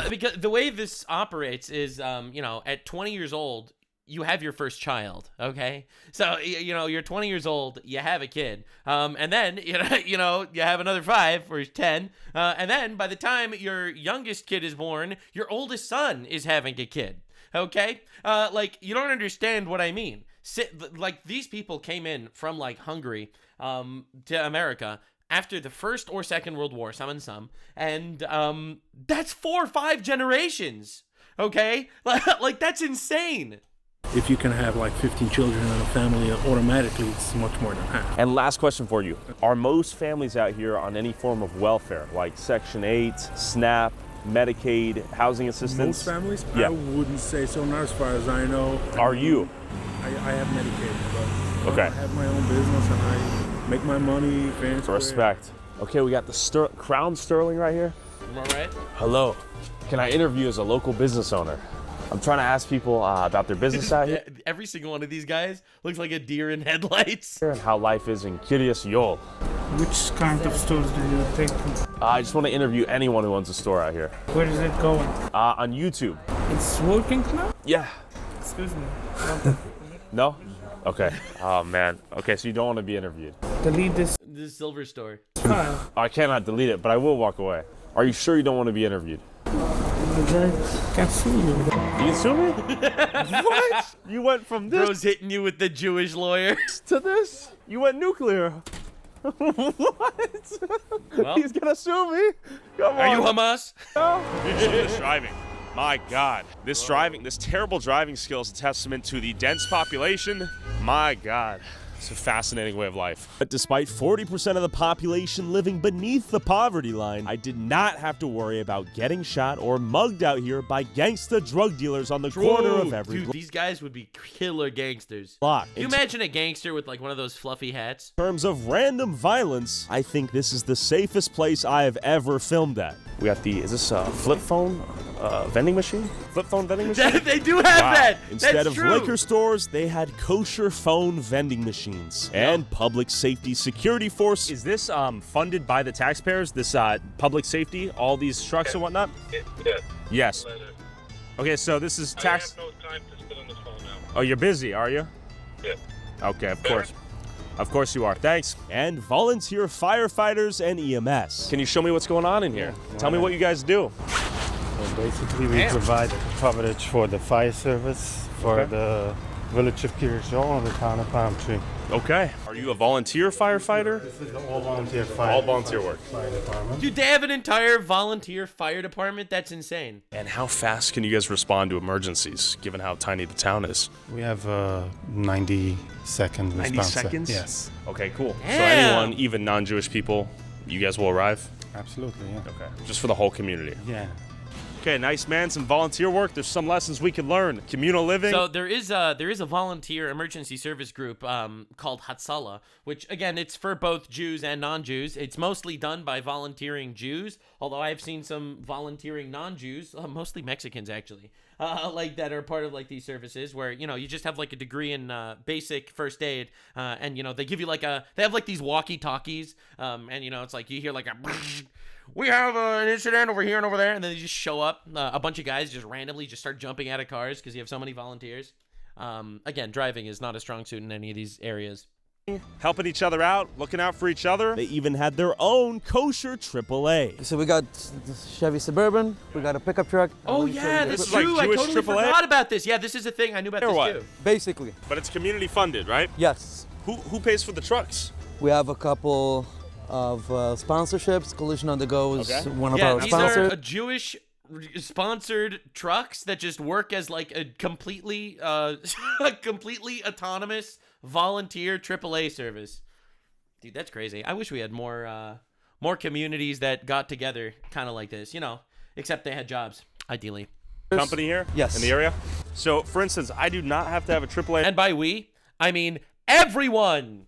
Because the way this operates is, at 20 years old, you have your first child, okay? So, you're 20 years old, you have a kid, and then, you have another 5 or 10, and then by the time your youngest kid is born, your oldest son is having a kid, okay? You don't understand what I mean. These people came in from, Hungary to America after the First or Second World War, some and some, and that's 4 or 5 generations, okay? That's insane. if you can have like 15 children in a family, automatically it's much more than half. And last question for you. Are most families out here on any form of welfare, like Section 8, SNAP, Medicaid, housing assistance? Most families? Yeah. I wouldn't say so, not as far as I know. Are you? I have Medicaid, but okay. I have my own business and I make my money fair and square. Respect. Okay, we got the Crown Sterling right here. Am I right? Hello. Can I interview as a local business owner? I'm trying to ask people about their business out here. Every single one of these guys looks like a deer in headlights. And how life is in Kiryas Yol. Which kind of stores do you think? I just want to interview anyone who owns a store out here. Where is it going? On YouTube. It's working now? Yeah. Excuse me. No? Okay. Oh, man. Okay, so you don't want to be interviewed. Delete this. This silver store. I cannot delete it, but I will walk away. Are you sure you don't want to be interviewed? I can sue you. You can sue me? What? You went from this Bro's hitting you with the Jewish lawyer to this? You went nuclear. What? Well, he's gonna sue me. Come Are on. you Hamas? No. This driving. My God. This terrible driving skill is a testament to the dense population. My God. It's a fascinating way of life. But despite 40% of the population living beneath the poverty line, I did not have to worry about getting shot or mugged out here by gangsta drug dealers on the corner of every Dude, these guys would be killer gangsters. block. Can you imagine a gangster with like one of those fluffy hats? In terms of random violence, I think this is the safest place I have ever filmed at. We got is this a flip phone vending machine? Flip phone vending machine? They do have that! Instead That's of true. liquor stores, they had kosher phone vending machines and public safety security force. Is this funded by the taxpayers, this public safety, all these trucks and whatnot? Yes. Okay, so this is tax... I have no time to sit on the phone now. Oh, you're busy, are you? Yeah. Okay, of course. Of course you are. Thanks. And volunteer firefighters and EMS. Can you show me what's going on in here? Tell me what you guys do. So basically, we provide coverage for the fire service, for the village of Kiryas and the town of Palm Tree. Okay. Are you a volunteer firefighter? This is the all-volunteer fire. All volunteer work. Fire department. Dude, they have an entire volunteer fire department? That's insane. And how fast can you guys respond to emergencies, given how tiny the town is? We have a 90-second 90 response. seconds? Yes. Okay, cool. Damn. So anyone, even non-Jewish people, you guys will arrive? Absolutely, yeah. Okay. Just for the whole community? Yeah. Okay, nice, man. Some volunteer work. There's some lessons we can learn. Communal living. So there is a volunteer emergency service group called Hatzalah, which again it's for both Jews and non-Jews. It's mostly done by volunteering Jews, although I have seen some volunteering non-Jews, mostly Mexicans actually, like that are part of like these services where you just have like a degree in basic first aid, and they give you like they have like these walkie-talkies, and it's like you hear like a. We have an incident over here and over there, and then they just show up. A bunch of guys just randomly just start jumping out of cars because you have so many volunteers. Again, driving is not a strong suit in any of these areas. Helping each other out, looking out for each other. They even had their own kosher AAA. So we got the Chevy Suburban, we got a pickup truck. Oh yeah, that's is like true. I Jewish totally AAA? forgot about this. Yeah, this is a thing. I knew about this too. Basically, But it's community funded, right? yes. Who pays for the trucks? We have a couple of sponsorships. Collision on the Go is one of Yeah, our these sponsors. are Jewish sponsored trucks that just work as like a completely autonomous volunteer AAA service. Dude, that's crazy. I wish we had more communities that got together kind of like this, except they had jobs, ideally. Company here? Yes. In the area? So, for instance, I do not have to have a AAA. And by we, I mean everyone.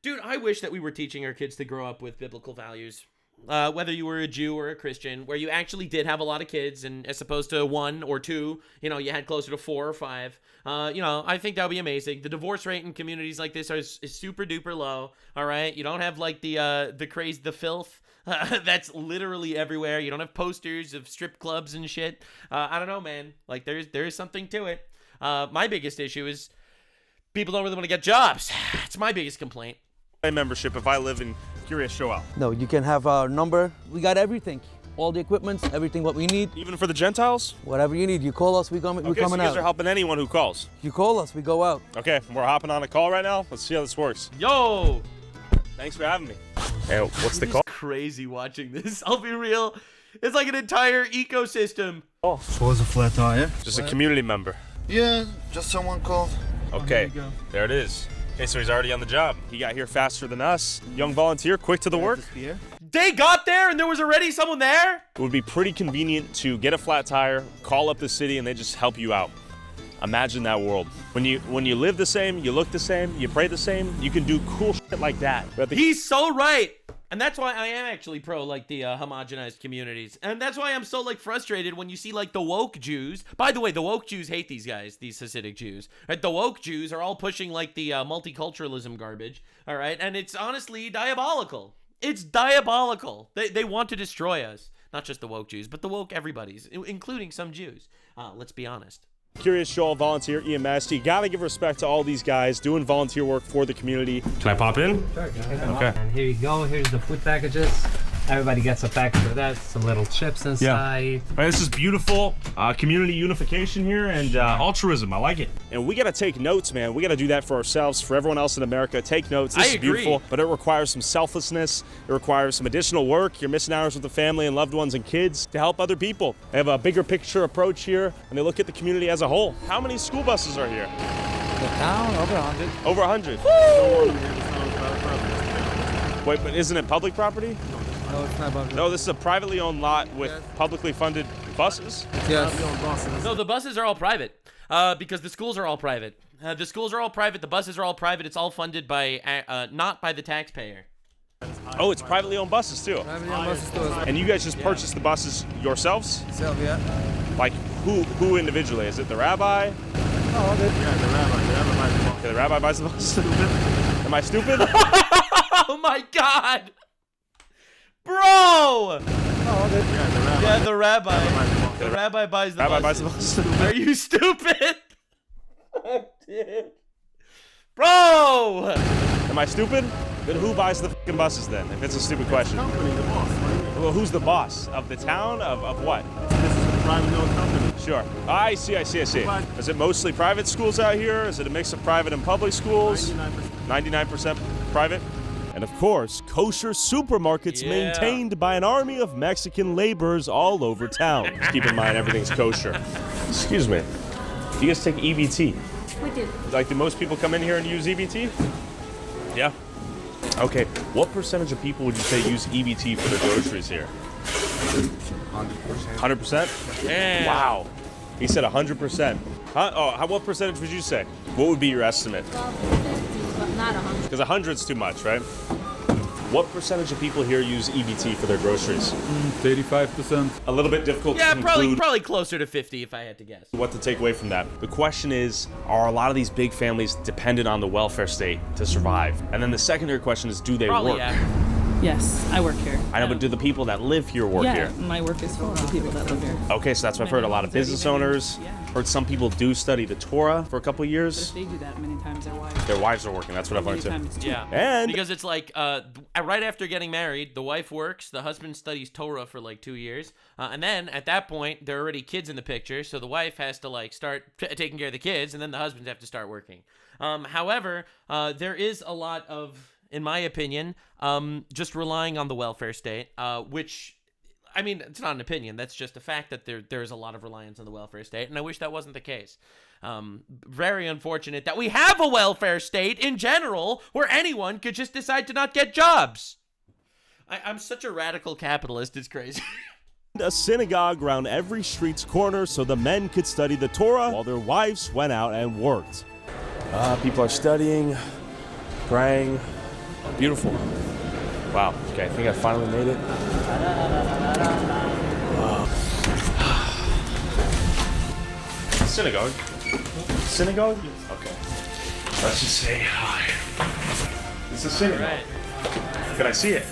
Dude, I wish that we were teaching our kids to grow up with biblical values. Whether you were a Jew or a Christian, where you actually did have a lot of kids, and as opposed to 1 or 2, you had closer to 4 or 5. I think that would be amazing. The divorce rate in communities like this is super duper low. All right, you don't have like the craze, the filth that's literally everywhere. You don't have posters of strip clubs and shit. I don't know, man. Like there is something to it. My biggest issue is people don't really want to get jobs. It's my biggest complaint. Membership if I live in Kiryas Shoel. No, you can have our number. We got everything. All the equipment, everything what we need. Even for the Gentiles? Whatever you need. You call us, we're Okay, coming so you guys out. are helping anyone who calls. You call us, we go out. Okay, we're hopping on a call right now. Let's see how this works. Yo! Thanks for having me. Hey, what's the It is call? crazy watching this. I'll be real. It's like an entire ecosystem. Oh. So was a flat tire? Just a community member. Yeah, just someone called. Okay, there it is. Okay, so he's already on the job. He got here faster than us. Young volunteer, quick to the work. They got there and there was already someone there? It would be pretty convenient to get a flat tire, call up the city, and they just help you out. Imagine that world. When you live the same, you look the same, you pray the same, you can do cool shit like that. He's so right. And that's why I am actually pro, like, the homogenized communities. And that's why I'm so, like, frustrated when you see, like, the woke Jews. By the way, the woke Jews hate these guys, these Hasidic Jews. Right? The woke Jews are all pushing, like, the multiculturalism garbage. All right? And it's honestly diabolical. It's diabolical. They want to destroy us. Not just the woke Jews, but the woke everybody's, including some Jews. Let's be honest. Curious Joel, volunteer, EMS. You gotta give respect to all these guys doing volunteer work for the community. Can I pop in? Sure. Okay. And here you go. Here's the food packages. Everybody gets a package of that. Some little chips inside. Yeah. Right, this is beautiful. Community unification here and altruism. I like it. And we gotta take notes, man. We gotta do that for ourselves, for everyone else in America. Take notes. This is beautiful, but it requires some selflessness. It requires some additional work. You're missing hours with the family and loved ones and kids to help other people. They have a bigger picture approach here, and they look at the community as a whole. How many school buses are here? The town, over 100. Over 100. Wait, but isn't it public property? No, it's not public. No, this is a privately owned lot with publicly funded buses? Yes. No, the buses are all private because the schools are all private. The schools are all private. The buses are all private. It's all funded by, not by the taxpayer. Oh, it's privately owned buses too? Privately owned buses too. And you guys just purchased the buses yourselves? Self, yeah. Like, who individually? Is it the rabbi? Oh, the rabbi. Okay, the rabbi buys the bus? Am I stupid? Oh my God! Bro! Oh, the rabbi. The rabbi buys the rabbi buys the bus. Are you stupid? Bro! Am I stupid? Then who buys the fucking buses then? If it's a stupid question. The company, the boss. Well, who's the boss? Of the town? Of what? This is a private owned company. Sure. I see. Is it mostly private schools out here? Is it a mix of private and public schools? 99% private? And of course, kosher supermarkets maintained by an army of Mexican laborers all over town. Keep in mind, everything's kosher. Excuse me. Do you guys take EBT? We do. Like, do most people come in here and use EBT? Yeah. Okay, what percentage of people would you say use EBT for their groceries here? 100%. 100%? Yeah. Wow. He said 100%. Huh? Oh, what percentage would you say? What would be your estimate? Well, 50, but not 100. Because 100's too much, right? What percentage of people here use EBT for their groceries? 35%. A little bit difficult Yeah, to conclude probably closer to 50 if I had to guess. what to take away from that. The question is, are a lot of these big families dependent on the welfare state to survive? And then the secondary question is, do they Probably, work? yeah. Yes, I work here. I know, but do the people that live here work yeah, here? my work is for the people that live here. Okay, so that's what I've heard. A lot of business owners. Heard some people do study the Torah for a couple years. But if they do that many times, Their wives are working. That's what I've learned too. Yeah. And because it's like right after getting married, the wife works, the husband studies Torah for like 2 years, and then at that point there are already kids in the picture, so the wife has to like start taking care of the kids, and then the husbands have to start working. However, there is a lot of, in my opinion, just relying on the welfare state, which, I mean, it's not an opinion. That's just a fact that there's a lot of reliance on the welfare state, and I wish that wasn't the case. Very unfortunate that we have a welfare state in general where anyone could just decide to not get jobs. I'm such a radical capitalist, it's crazy. A synagogue around every street's corner so the men could study the Torah while their wives went out and worked. People are studying, praying. Beautiful. Wow. Okay, I think I finally made it. Synagogue. Synagogue? Okay. Let's just say hi. It's a synagogue. Right. Can I see it?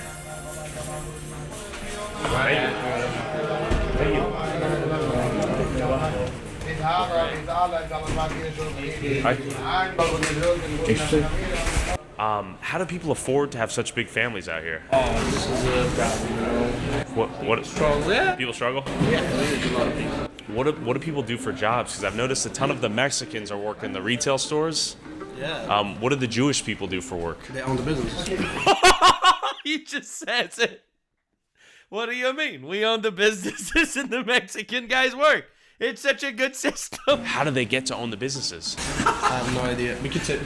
Thank you. Interesting. How do people afford to have such big families out here? Oh, this is a problem, you know. What struggle? Yeah. People struggle? Yeah, there's a lot of people. What do people do for jobs? Because I've noticed a ton of the Mexicans are working the retail stores. Yeah. What do the Jewish people do for work? They own the business. He just says it. What do you mean? We own the businesses and the Mexican guys work. It's such a good system. How do they get to own the businesses? I have no idea. We could say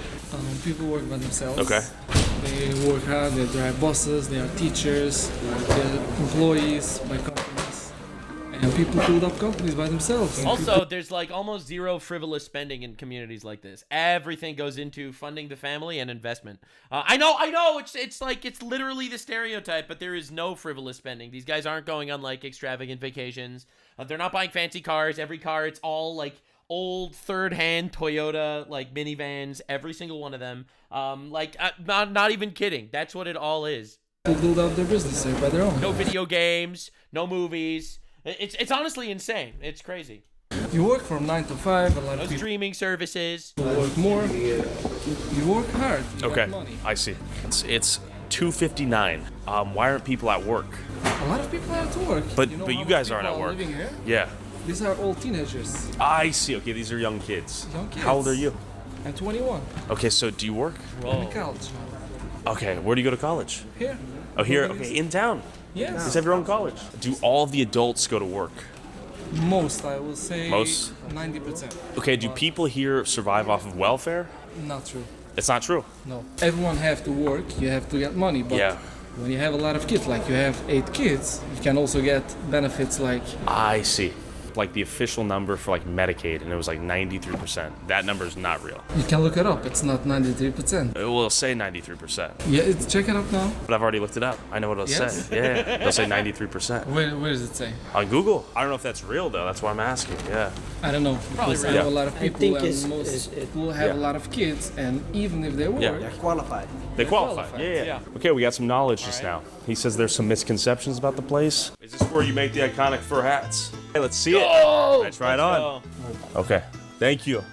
People work by themselves. Okay. They work hard, they drive buses, they are teachers, they're employees by companies. And people build up companies by themselves. Also, there's like almost zero frivolous spending in communities like this. Everything goes into funding the family and investment. I know. It's like it's literally the stereotype, but there is no frivolous spending. These guys aren't going on like extravagant vacations. They're not buying fancy cars. Every car, it's all like old third-hand Toyota like minivans. Every single one of them. Not even kidding. That's what it all is. They build out their business by their own. No video games. No movies. It's honestly insane. It's crazy. You work from 9 to 5. A lot of people streaming services. You work more. You work hard. You Okay, got money. I see. It's 2:59. Why aren't people at work? A lot of people have to work. But you know you how guys many aren't at people are work. living here? Yeah. These are all teenagers. I see. Okay, these are young kids. Young kids. How old are you? I'm 21. Okay, so do you work? I'm in college. Okay, where do you go to college? Here. Oh, here. Okay, in town. Yes. You guys have your own college. Do all of the adults go to work? Most, I will say. Most? 90%. Okay, do people here survive off of welfare? Not true. It's not true. No. Everyone have to work. You have to get money. But Yeah. when you have a lot of kids, like you have 8 kids, you can also get benefits like. I see. Like the official number for like Medicaid, and it was like 93%. That number is not real. You can look it up. It's not 93%. It will say 93%. Yeah, check it up now. But I've already looked it up. I know what it'll Yes? say. Yeah, it'll say 93%. Where does it say? On Google. I don't know if that's real though. That's why I'm asking. Yeah. I don't know. Because I know a lot of people think and most people have a lot of kids, and even if they work, They're qualified. They qualify. qualified. Yeah. Okay, we got some knowledge just now. He says there's some misconceptions about the place. Is this where you make the iconic fur hats? Hey, let's see it. Let's try it on. Okay. Thank you.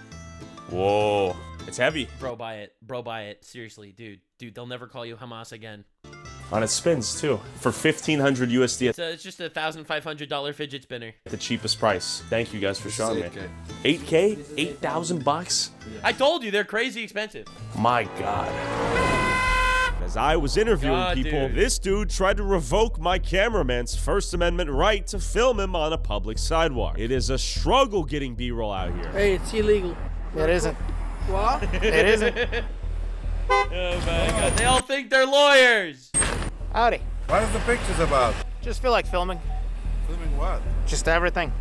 Whoa. It's heavy. Bro, buy it. Bro, buy it. Seriously, dude. Dude, they'll never call you Hamas again. On its spins too. For 1,500 USD at It's just a $1,500 fidget spinner. the cheapest price. Thank you guys for showing me. 8K? 8,000 bucks? I told you, they're crazy expensive. My God. As I was interviewing people, dude. this dude tried to revoke my cameraman's First Amendment right to film him on a public sidewalk. It is a struggle getting B-roll out here. Hey, it's illegal. It isn't. What? It isn't. Oh my God, they all think they're lawyers. Howdy. What is the pictures about? Just feel like filming. Filming what? Just everything.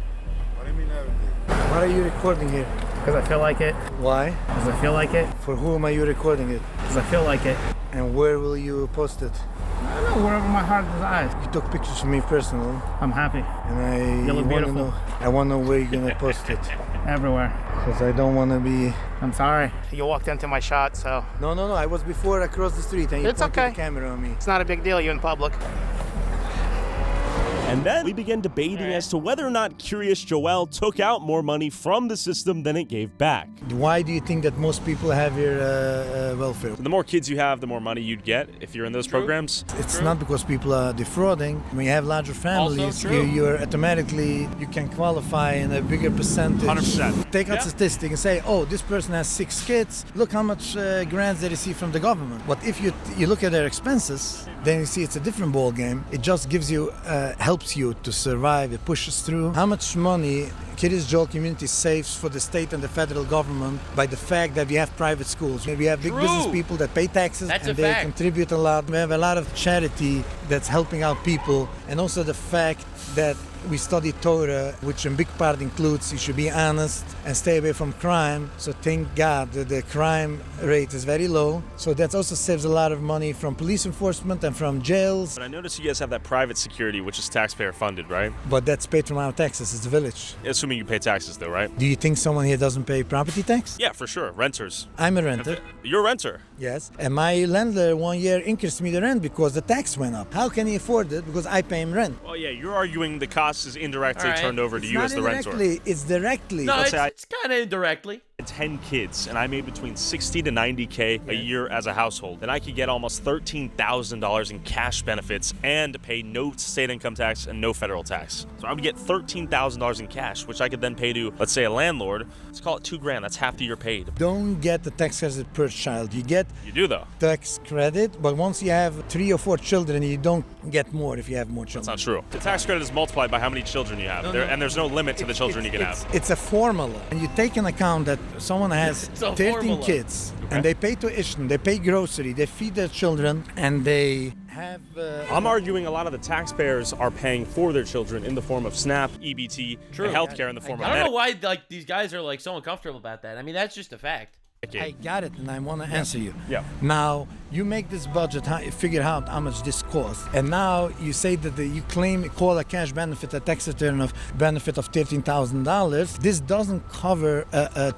What do you mean everything? What are you recording here? Because I feel like it. Why? Because I feel like it. For whom are you recording it? Because I feel like it. And where will you post it? I don't know, wherever my heart desires. You took pictures of me personally, I'm happy. and You look I want to beautiful. know. I want to know where you're gonna post it, Everywhere. because I don't want to be. I'm sorry. You walked into my shot, so. No. I was before across the street, and you It's pointed okay. the camera on me. It's not a big deal, you're in public. And then we began debating as to whether or not Curious Joel took out more money from the system than it gave back. Why do you think that most people have your welfare? The more kids you have, the more money you'd get if you're in those programs. It's not because people are defrauding. When you have larger families, true. you're automatically, you can qualify in a bigger percentage. 100%. Take out Yeah. statistic and say, oh, this person has 6 kids. Look how much grants they receive from the government. But if you look at their expenses, then you see it's a different ball game. It just gives you, helps you to survive. It pushes through. How much money Curious Joel community saves for the state and the federal government by the fact that we have private schools. We have big business people that pay taxes That's and a they fact. contribute a lot. We have a lot of charity that's helping out people, and also the fact that we study Torah, which in big part includes you should be honest and stay away from crime. So thank God that the crime rate is very low. So that also saves a lot of money from police enforcement and from jails. But I noticed you guys have that private security, which is taxpayer funded, right? But that's paid from our taxes. It's the village. Assuming you pay taxes though, right? Do you think someone here doesn't pay property tax? Yeah, for sure. Renters. I'm a renter. You're a renter. Yes. And my landlord 1 year increased me the rent because the tax went up. How can he afford it? Because I pay him rent. Oh yeah, you're arguing the cost is indirectly turned over to you Not as the renter. indirectly, it's directly. No, Let's say it's kind of indirectly. 10 kids and I made between 60 to 90K a year as a household, then I could get almost $13,000 in cash benefits and pay no state income tax and no federal tax. So I would get $13,000 in cash, which I could then pay to, let's say, a landlord. Let's call it $2,000. That's half the year paid. Don't get the tax credit per child. You get You do though. tax credit, but once you have 3 or 4 children, you don't get more if you have more children. That's not true. The tax credit is multiplied by how many children you have, and there's no limit to the children you can have. It's a formula. And you take into account that someone has a 13 formula. kids, and they pay tuition, they pay grocery, they feed their children, and they have... I'm arguing a lot of the taxpayers are paying for their children in the form of SNAP, EBT, and healthcare in the form of I don't know why like these guys are like so uncomfortable about that. I mean, that's just a fact. I got it, and I want to answer you. Yeah. Now, you make this budget, figure out how much this costs, and now you say that you call a cash benefit a tax return of benefit of $13,000. This doesn't cover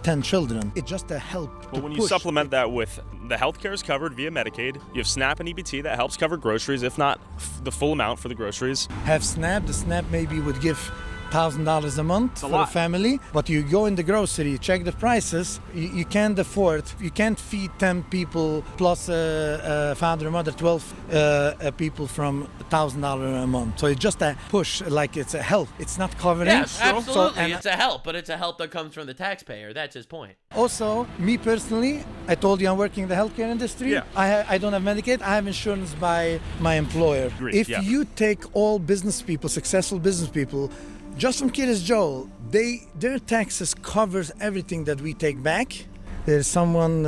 10 children. It's just a help. But when you supplement that with the healthcare is covered via Medicaid, you have SNAP and EBT that helps cover groceries, if not the full amount for the groceries. Have SNAP. The SNAP maybe would give $1,000 a month for a family, but you go in the grocery, check the prices, you can't afford, you can't feed 10 people plus a father and mother, 12 people from $1,000 a month. So it's just a push, like it's a help. It's not covering. Yes, absolutely. It's a help, but it's a help that comes from the taxpayer. That's his point. Also, me personally, I told you I'm working in the healthcare industry. Yeah. I don't have Medicaid. I have insurance by my employer. Agreed, If yeah. you take all business people, successful business people, just from Kiris Joel, their taxes covers everything that we take back. There's someone,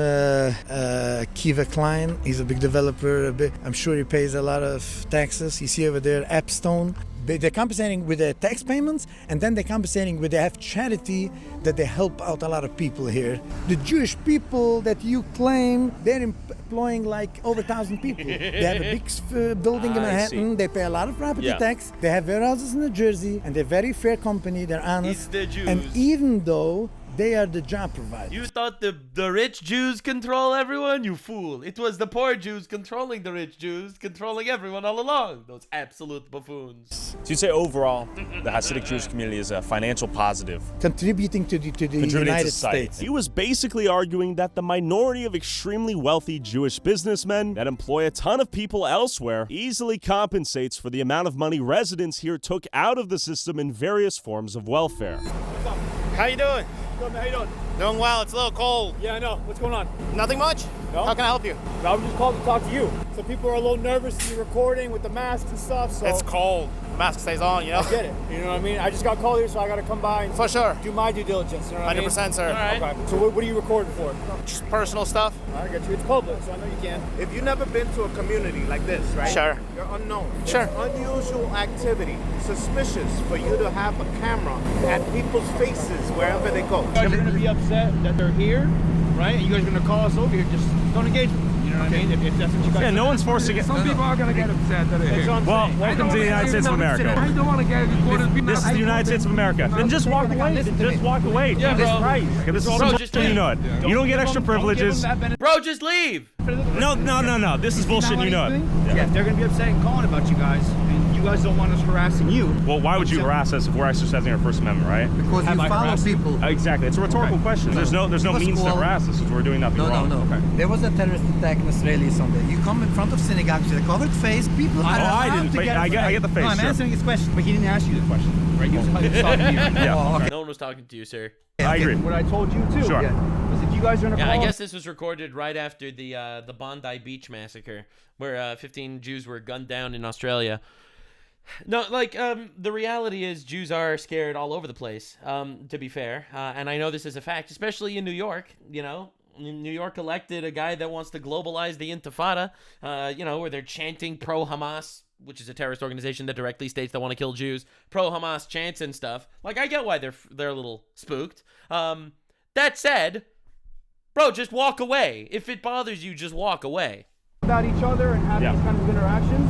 Kiva Klein, he's a big developer. I'm sure he pays a lot of taxes. You see over there, Appstone. They're compensating with their tax payments, and then they're compensating with they have charity that they help out a lot of people here. The Jewish people that you claim, they're employing like over 1,000 people. They have a big building in Manhattan. They pay a lot of property tax. They have warehouses in New Jersey, and they're a very fair company. They're honest. It's the Jews. And even though they are the job providers. You thought the rich Jews control everyone? You fool. It was the poor Jews controlling the rich Jews, controlling everyone all along. Those absolute buffoons. So you'd say overall, the Hasidic Jewish community is a financial positive. Contributing to the United States. He was basically arguing that the minority of extremely wealthy Jewish businessmen that employ a ton of people elsewhere easily compensates for the amount of money residents here took out of the system in various forms of welfare. How you doing? Good, man. How you doing? Doing well. It's a little cold. Yeah, I know. What's going on? Nothing much? No? How can I help you? I was just called to talk to you. Some people are a little nervous to be recording with the masks and stuff, so... It's cold. The mask stays on, you know? I get it. You know what I mean? I just got called here, so I got to come by and... For sure. Do my due diligence, you know what I mean? 100%, sir. All right. Okay. So what are you recording for? Just personal stuff. I get you. It's public, so I know you can. If you've never been to a community like this, right? Sure. You're unknown. Sure. It's unusual activity, suspicious for you to have a camera at people's faces wherever they go. You guys are going to be upset that they're here, right? And you guys are going to call us over here. Just don't engage with them. You know what I mean? If that's what you guys Yeah, no one's forced to get... Some people are going to get upset that they're here. Well, welcome to the United States of America. I don't want to get recorded. This is the United States of America. Then just walk away. Just walk away. Yeah, Jesus bro. Christ. Okay, this is Bro, just leave. you know it. You don't get extra privileges. Bro, just leave. No. This is bullshit. You know it. Yeah, if they're going to be upset and calling about you guys, and you guys don't want us harassing you. Well, why would you harass us if we're exercising our First Amendment, right? Because you follow people. Exactly. It's a rhetorical question. There's no means to harass us if we're doing nothing wrong. No. Okay. There was a terrorist attack in Australia Sunday. You come in front of synagogues with a covered face. People are I allowed didn't. to get I get the face. No, I'm sure. answering his question, but he didn't ask you the question, right? He was talking to you. Yeah. Oh, okay. No one was talking to you, sir. I agree. What I told you too. Sure. Was if you guys are in a Yeah, I call- guess this was recorded right after the Bondi Beach massacre, where 15 Jews were gunned down in Australia. No, like the reality is Jews are scared all over the place. To be fair, and I know this is a fact, especially in New York. You know, New York elected a guy that wants to globalize the Intifada. Where they're chanting pro-Hamas, which is a terrorist organization that directly states they want to kill Jews. Pro-Hamas chants and stuff. Like, I get why they're a little spooked. That said, bro, just walk away. If it bothers you, just walk away. about each other and have these kind of interactions,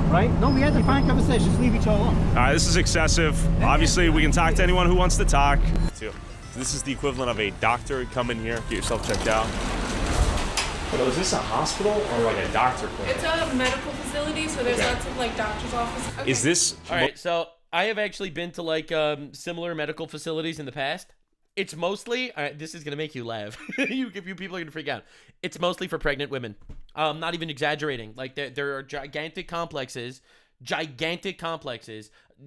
right? No, we had to find conversations. Just leave each other alone. All right, this is excessive. Obviously, we can talk to anyone who wants to talk. This is the equivalent of a doctor. Come in here, get yourself checked out. So is this a hospital or like a doctor clinic? It's a medical facility, so there's lots of like doctor's offices. Okay. Is this... All right, so I have actually been to like similar medical facilities in the past, It's mostly, this is going to make you laugh. you people are going to freak out. It's mostly for pregnant women. Not even exaggerating. Like, there are gigantic complexes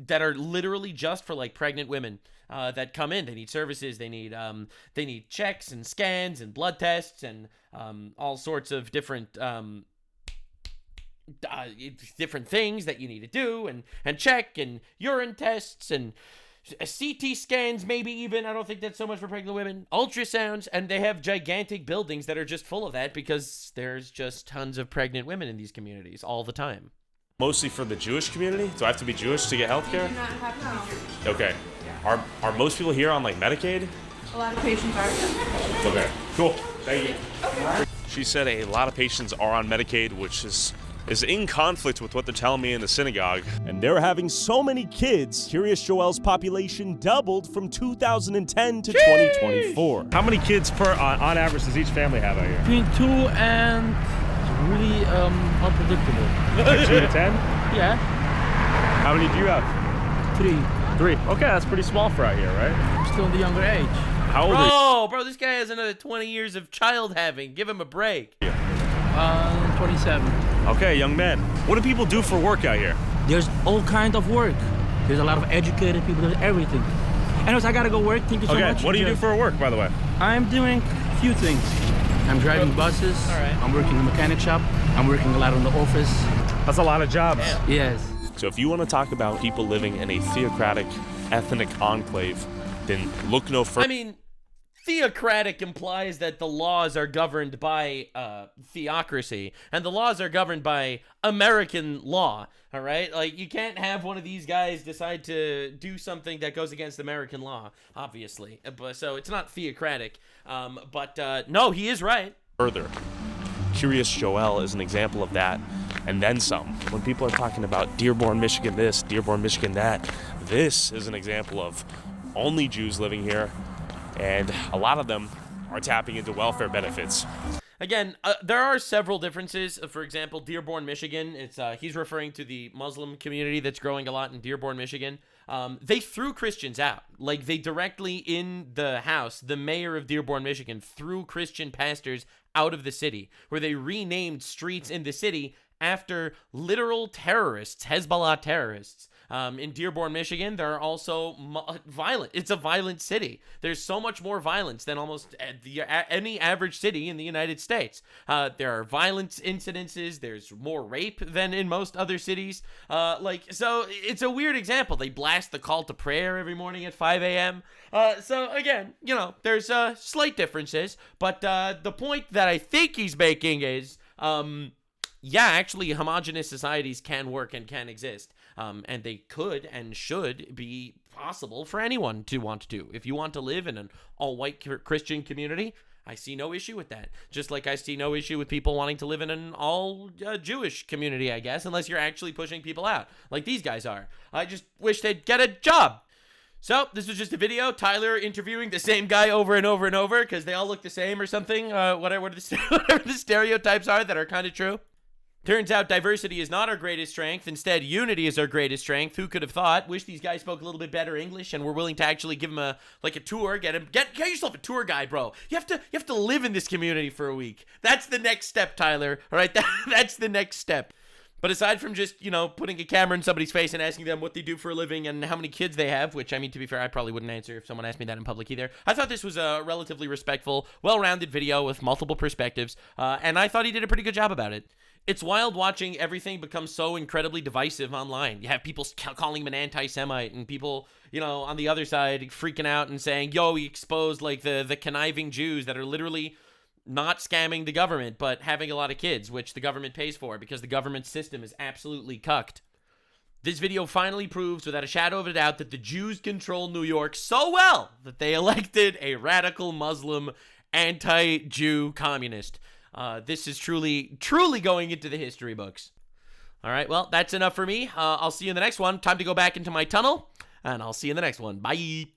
that are literally just for, like, pregnant women that come in. They need services. They need checks and scans and blood tests and all sorts of different different things that you need to do and check, and urine tests and CT scans, maybe even. I don't think that's so much for pregnant women. Ultrasounds, and they have gigantic buildings that are just full of that because there's just tons of pregnant women in these communities all the time. Mostly for the Jewish community? Do I have to be Jewish to get healthcare? Do not have to. Okay. Are most people here on like Medicaid? A lot of patients are. Okay. Cool. Thank you. Okay. She said a lot of patients are on Medicaid, which is in conflict with what they're telling me in the synagogue. And they're having so many kids, Curious Joel's population doubled from 2010 to 2024. How many kids on average does each family have out here? Between 2 and really unpredictable. Like 2 to 10? Yeah. How many do you have? 3. 3. Okay, that's pretty small for out here, right? I'm still in the younger age. How old are you? Bro, this guy has another 20 years of child having. Give him a break. 27. Okay, young man. What do people do for work out here? There's all kinds of work. There's a lot of educated people, there's everything. Anyways, I gotta go work. Thank you so much. Okay, what do you do for work, by the way? I'm doing a few things. I'm driving buses. All right. I'm working in a mechanic shop. I'm working a lot in the office. That's a lot of jobs. Yes. So if you want to talk about people living in a theocratic, ethnic enclave, then look no further. I mean, theocratic implies that the laws are governed by theocracy, and the laws are governed by American law, all right? Like, you can't have one of these guys decide to do something that goes against American law, obviously. So it's not theocratic, but no, he is right. Further, Curious Joel is an example of that, and then some. When people are talking about Dearborn, Michigan this, Dearborn, Michigan that, this is an example of only Jews living here, and a lot of them are tapping into welfare benefits. Again, there are several differences. For example, Dearborn, Michigan, he's referring to the Muslim community that's growing a lot in Dearborn, Michigan. They threw Christians out. Like, they directly in the House, the mayor of Dearborn, Michigan, threw Christian pastors out of the city, where they renamed streets in the city after literal terrorists, Hezbollah terrorists. In Dearborn, Michigan, there are also violent. It's a violent city. There's so much more violence than almost any average city in the United States. There are violence incidences. There's more rape than in most other cities. So it's a weird example. They blast the call to prayer every morning at 5 a.m. So again, there's slight differences. But the point that I think he's making is, yeah, actually, homogenous societies can work and can exist. And they could and should be possible for anyone to want to do. If you want to live in an all-white Christian community, I see no issue with that. Just like I see no issue with people wanting to live in an all-Jewish community, I guess, unless you're actually pushing people out, like these guys are. I just wish they'd get a job. So, this was just a video. Tyler interviewing the same guy over and over and over because they all look the same or something. Whatever the stereotypes are that are kind of true. Turns out diversity is not our greatest strength. Instead, unity is our greatest strength. Who could have thought? Wish these guys spoke a little bit better English and were willing to actually give him a tour. Get yourself a tour guide, bro. You have to live in this community for a week. That's the next step, Tyler. All right, that's the next step. But aside from just, putting a camera in somebody's face and asking them what they do for a living and how many kids they have, which, I mean, to be fair, I probably wouldn't answer if someone asked me that in public either. I thought this was a relatively respectful, well-rounded video with multiple perspectives, and I thought he did a pretty good job about it. It's wild watching everything become so incredibly divisive online. You have people calling him an anti-Semite and people, on the other side freaking out and saying, yo, he exposed the conniving Jews that are literally not scamming the government, but having a lot of kids, which the government pays for because the government system is absolutely cucked. This video finally proves without a shadow of a doubt that the Jews control New York so well that they elected a radical Muslim anti-Jew communist. This is truly going into the history books. All right, well, that's enough for me. I'll see you in the next one. Time to go back into my tunnel, and I'll see you in the next one. Bye.